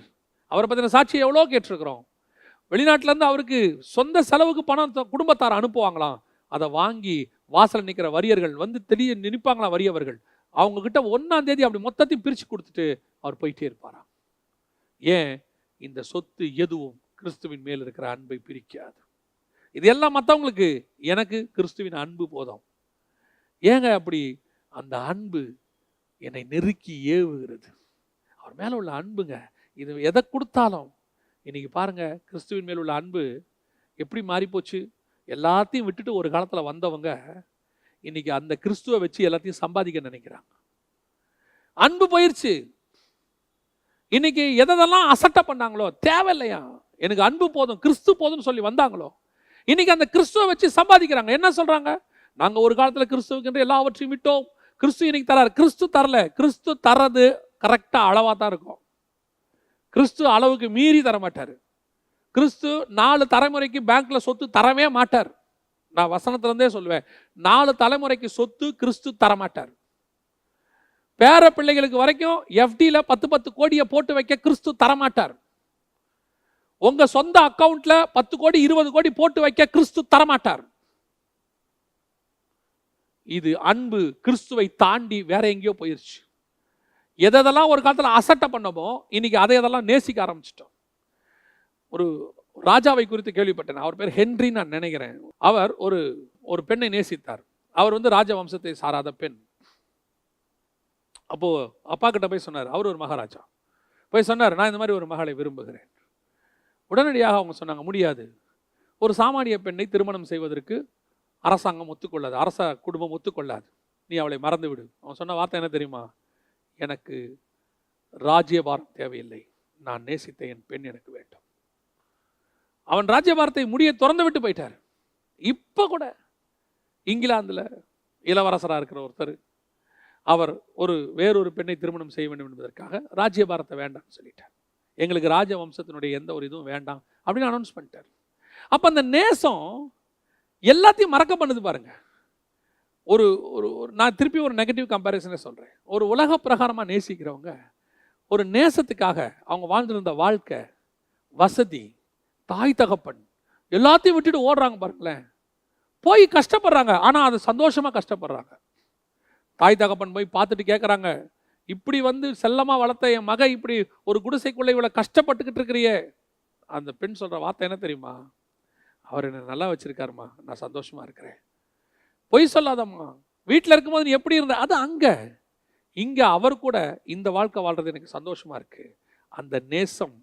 அவரை பற்றின சாட்சியை எவ்வளோ கேட்டிருக்கிறோம். வெளிநாட்டிலேருந்து அவருக்கு சொந்த செலவுக்கு பணம் குடும்பத்தார் அனுப்புவாங்களாம். அதை வாங்கி வாசல் நிற்கிற வரியர்கள் வந்து தெரிய நினைப்பாங்களாம். வரியவர்கள் அவங்க கிட்ட 1ஆம் தேதி அப்படி மொத்தத்தையும் பிரித்து கொடுத்துட்டு அவர் போயிட்டே இருப்பாராம். ஏன்? இந்த சொத்து எதுவும் கிறிஸ்துவின் மேல் இருக்கிற அன்பை பிரிக்காது. இது எல்லாம் மற்றவங்களுக்கு, எனக்கு கிறிஸ்துவின் அன்பு போதும். ஏங்க அப்படி? அந்த அன்பு என்னை நெருக்கி ஏவுகிறது. அவர் மேல உள்ள அன்புங்க. இது எதை கொடுத்தாலும், இன்னைக்கு பாருங்க கிறிஸ்துவின் மேல் உள்ள அன்பு எப்படி மாறி போச்சு. எல்லாத்தையும் விட்டுட்டு ஒரு காலத்துல வந்தவங்க இன்னைக்கு அந்த கிறிஸ்துவை வச்சு எல்லாத்தையும் சம்பாதிக்க நினைக்கிறாங்க. அன்பு போயிருச்சு. இன்னைக்கு எதெல்லாம் அசட்டை பண்ணாங்களோ, தேவையில்லையா, எனக்கு அன்பு போதும், கிறிஸ்து போதும்னு சொல்லி வந்தாங்களோ, இன்னைக்கு அந்த கிறிஸ்துவை வச்சு சம்பாதிக்கிறாங்க. என்ன சொல்றாங்க? நாங்க ஒரு காலத்துல கிறிஸ்துவுக்கு எல்லாவற்றையும் விட்டோம், கிறிஸ்து இன்னைக்கு தராரு. கிறிஸ்து தரல. கிறிஸ்து தரது கரெக்டா அளவா தான் இருக்கும். கிறிஸ்து அளவுக்கு மீறி தர மாட்டாரு. கிறிஸ்து 4 தலைமுறைக்கு பேங்க்ல சொத்து தரவே மாட்டார். நான் வசனத்துல இருந்தே சொல்லுவேன், 4 தலைமுறைக்கு சொத்து கிறிஸ்து தரமாட்டார். பேர பிள்ளைகளுக்கு வரைக்கும் எஃப்டில 10 கோடியை போட்டு வைக்க கிறிஸ்து தரமாட்டார். உங்க சொந்த அக்கவுண்ட்ல 10 கோடி 20 கோடி போட்டு வைக்க கிறிஸ்து தரமாட்டார். இது அன்பு கிறிஸ்துவை தாண்டி வேற எங்கேயோ போயிருச்சு. எதெல்லாம் ஒரு காலத்துல அசட்டை பண்ணமோ, இன்னைக்கு அதையெல்லாம் நேசிக்க ஆரம்பிச்சிட்டோம். ஒரு ராஜாவை குறித்து கேள்விப்பட்டேன். அவர் பேர் ஹென்றி நான் நினைக்கிறேன். அவர் ஒரு பெண்ணை நேசித்தார். அவர் ராஜவம்சத்தை சாராத பெண். அப்போ அப்பா கிட்ட போய் சொன்னார். அவர் ஒரு மகாராஜா போய் சொன்னார், நான் இந்த மாதிரி ஒரு மகளை விரும்புகிறேன். உடனடியாக அவங்க சொன்னாங்க, முடியாது, ஒரு சாமானிய பெண்ணை திருமணம் செய்வதற்கு அரசாங்கம் ஒத்துக்கொள்ளாது, அரச குடும்பம் ஒத்துக்கொள்ளாது, நீ அவளை மறந்து விடு. அவன் சொன்ன வார்த்தை என்ன தெரியுமா? எனக்கு ராஜ்யபாரம் தேவையில்லை, நான் நேசித்த என் பெண் எனக்கு வேண்டும். அவன் ராஜ்யபாரத்தை முடிய திறந்து விட்டு போயிட்டார். இப்ப கூட இங்கிலாந்துல இளவரசராக இருக்கிற ஒருத்தர் அவர் வேறொரு பெண்ணை திருமணம் செய்ய வேண்டும் என்பதற்காக ராஜ்யபாரத்தை வேண்டாம்னு சொல்லிட்டார். எங்களுக்கு ராஜ வம்சத்தினுடைய எந்த ஒரு இதுவும் வேண்டாம் அப்படின்னு அனௌன்ஸ் பண்ணிட்டார். அப்போ அந்த நேசம் எல்லாத்தையும் மறக்க பண்ணுது பாருங்க. ஒரு நான் திருப்பி ஒரு நெகட்டிவ் கம்பேரிசனே சொல்கிறேன். ஒரு உலக பிரகாரமாக நேசிக்கிறவங்க ஒரு நேசத்துக்காக அவங்க வாழ்ந்திருந்த வாழ்க்கை, வசதி, தாய் தகப்பன் எல்லாத்தையும் விட்டுட்டு ஓடுறாங்க பாருங்களேன். போய் கஷ்டப்படுறாங்க, ஆனால் அது சந்தோஷமாக கஷ்டப்படுறாங்க. தாய் தகப்பன் போய் பார்த்துட்டு கேட்குறாங்க, இப்படி செல்லமாக வளர்த்த என் மக இப்படி ஒரு குடிசைக்குள்ளே இவ்வளோ கஷ்டப்பட்டுக்கிட்டு இருக்கிறியே. அந்த பெண் சொல்கிற வார்த்தை என்ன தெரியுமா? அவர் என்னை நல்லா வச்சுருக்காருமா, நான் சந்தோஷமாக இருக்கிறேன். பொய் சொல்லாதம்மா, வீட்டில் இருக்கும்போது நீ எப்படி இருந்த அது அங்கே. இங்கே அவர் கூட இந்த வாழ்க்கை வாழ்கிறது எனக்கு சந்தோஷமாக இருக்குது. அந்த நேசம்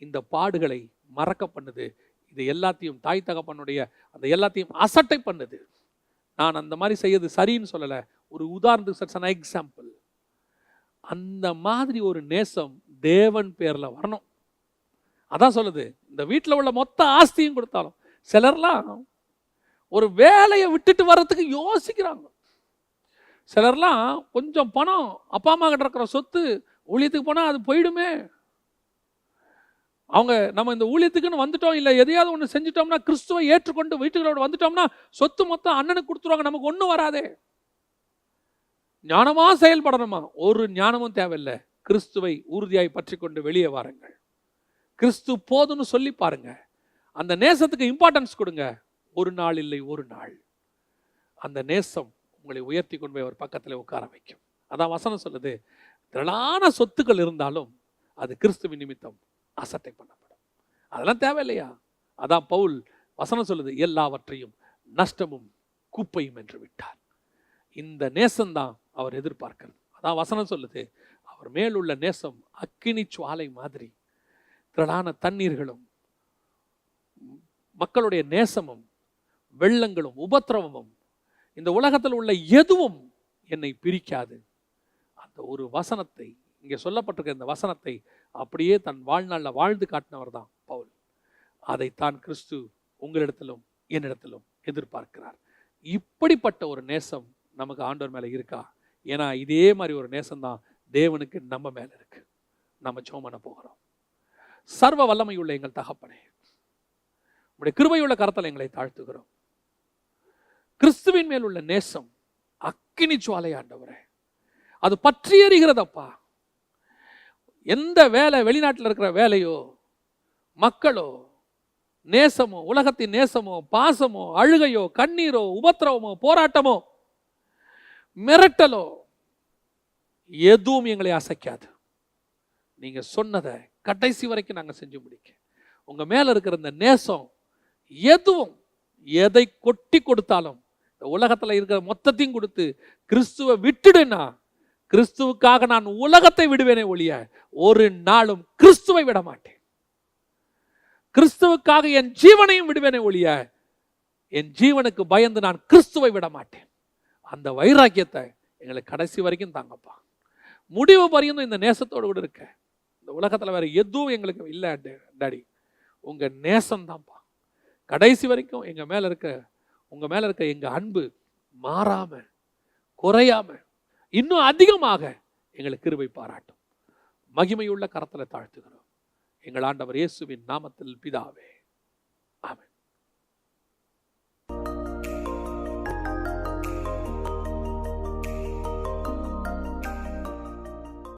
இந்த பாடுகளை மறக்க பண்ணுது. இது எல்லாத்தையும் தாய் தகப்பனுடைய அந்த எல்லாத்தையும் அசட்டை பண்ணுது. நான் அந்த மாதிரி செய்யறது சரின்னு சொல்லலை, ஒரு உதாரணத்துக்கு எக்ஸாம்பிள். அந்த மாதிரி ஒரு நேசம் தேவன் பேரில் வரணும். அதான் சொல்லுது, இந்த வீட்டில் உள்ள மொத்த ஆஸ்தியும் கொடுத்தாலும் சிலர்லாம் ஒரு வேலையை விட்டுட்டு வர்றதுக்கு யோசிக்கிறாங்க. சிலர்லாம் கொஞ்சம் பணம் அப்பா அம்மா கிட்ட இருக்கிற சொத்து ஊழியத்துக்கு போனால் அது போயிடுமே. அவங்க நம்ம இந்த ஊழியத்துக்குன்னு வந்துட்டோம், இல்லை எதையாவது ஒன்று செஞ்சுட்டோம்னா, கிறிஸ்துவை ஏற்றுக்கொண்டு வீட்டுகளோடு வந்துட்டோம்னா சொத்து மொத்தம் அண்ணனுக்கு கொடுத்துருவாங்க, நமக்கு ஒன்றும் வராதே. ஞானமாக செயல்படணுமா? ஒரு ஞானமும் தேவையில்லை. கிறிஸ்துவை உறுதியாய் பற்றி கொண்டு வெளியே வாருங்கள். கிறிஸ்து போதுன்னு சொல்லி பாருங்க. அந்த நேசத்துக்கு இம்பார்ட்டன்ஸ் கொடுங்க. ஒரு நாள் இல்லை ஒரு நாள் அந்த நேசம் உங்களை உயர்த்தி கொண்டு போய் அவர் பக்கத்தில் உட்கார வைக்கும். அதான் வசனம் சொல்லுது, திரளான சொத்துக்கள் இருந்தாலும் அது கிறிஸ்துவின் நிமித்தம் அசட்டை பண்ணப்படும். அதெல்லாம் தேவையில்லையா? அதான் பவுல் வசனம் சொல்லுது, எல்லாவற்றையும் நஷ்டமும் குப்பையும் என்று விட்டார். இந்த நேசம்தான் அவர் எதிர்பார்க்கிறது. அதான் வசனம் சொல்லுது, அவர் மேலுள்ள நேசம் அக்கினி சுவாலை மாதிரி. திரளான தண்ணீர்களும் மக்களுடைய நேசமும் வெள்ளங்களும் உபத்திரவமும் இந்த உலகத்தில் உள்ள எதுவும் என்னை பிரிக்காது. அந்த ஒரு வசனத்தை, இங்கே சொல்லப்பட்டிருக்க இந்த வசனத்தை அப்படியே தன் வாழ்நாளில் வாழ்ந்து காட்டினவர் தான் பவுல். அதைத்தான் கிறிஸ்து உங்களிடத்திலும் என்னிடத்திலும் எதிர்பார்க்கிறார். இப்படிப்பட்ட ஒரு நேசம் நமக்கு ஆண்டவர் மேலே இருக்கா? ஏன்னா இதே மாதிரி ஒரு நேசம்தான் தேவனுக்கு நம்ம மேலே இருக்கு. நம்ம ஜெபம் பண்ண போகிறோம். சர்வ வல்லமையுள்ள எங்கள் தகப்பனே, உடைய கிருபையுள்ள கரத்தில் எங்களை தாழ்த்துகிறோம். கிறிஸ்துவின் மேல் உள்ள நேசம் அக்கினி சுவாலை ஆண்டவரே, அது பற்றி எறிகிறதப்பா. எந்த வேலை, வெளிநாட்டில் இருக்கிற வேலையோ, மக்களோ, நேசமோ, உலகத்தின் நேசமோ, பாசமோ, அழுகையோ, கண்ணீரோ, உபத்திரவமோ, போராட்டமோ, மிரட்டலோ, எதுவும் எங்களை அசைக்காது. நீங்க சொன்னதை கடைசி வரைக்கும் நாங்கள் செஞ்சு முடிக்க உங்க மேல இருக்கிற இந்த நேசம் எதுவும் எதை கொட்டி கொடுத்தாலும், இந்த உலகத்தில் இருக்கிற மொத்தத்தையும் கொடுத்து கிறிஸ்துவை விட்டுடுனா, கிறிஸ்துவுக்காக நான் உலகத்தை விடுவேனே ஒழிய ஒரு நாளும் கிறிஸ்துவை விட மாட்டேன். கிறிஸ்துவுக்காக என் ஜீவனையும் விடுவேனே ஒழிய என் ஜீவனுக்கு பயந்து நான் கிறிஸ்துவை விட மாட்டேன். அந்த வைராக்கியத்தை எங்களுக்கு கடைசி வரைக்கும் தாங்கப்பா. முடிவு பரியந்தும் இந்த நேசத்தோடு கூட இருக்க. இந்த உலகத்தில் வேற எதுவும் எங்களுக்கு இல்லை டாடி, உங்க நேசம் தான்ப்பா. கடைசி வரைக்கும் எங்க மேல இருக்க, உங்க மேல இருக்க எங்க அன்பு மாறாம குறையாம இன்னும் அதிகமாக எங்களுக்கு கிருபை பாராட்டும். மகிமையுள்ள கரத்தில் தாழ்த்துகிறோம் எங்கள் ஆண்டவர் இயேசுவின் நாமத்தில் பிதாவே, ஆமென்.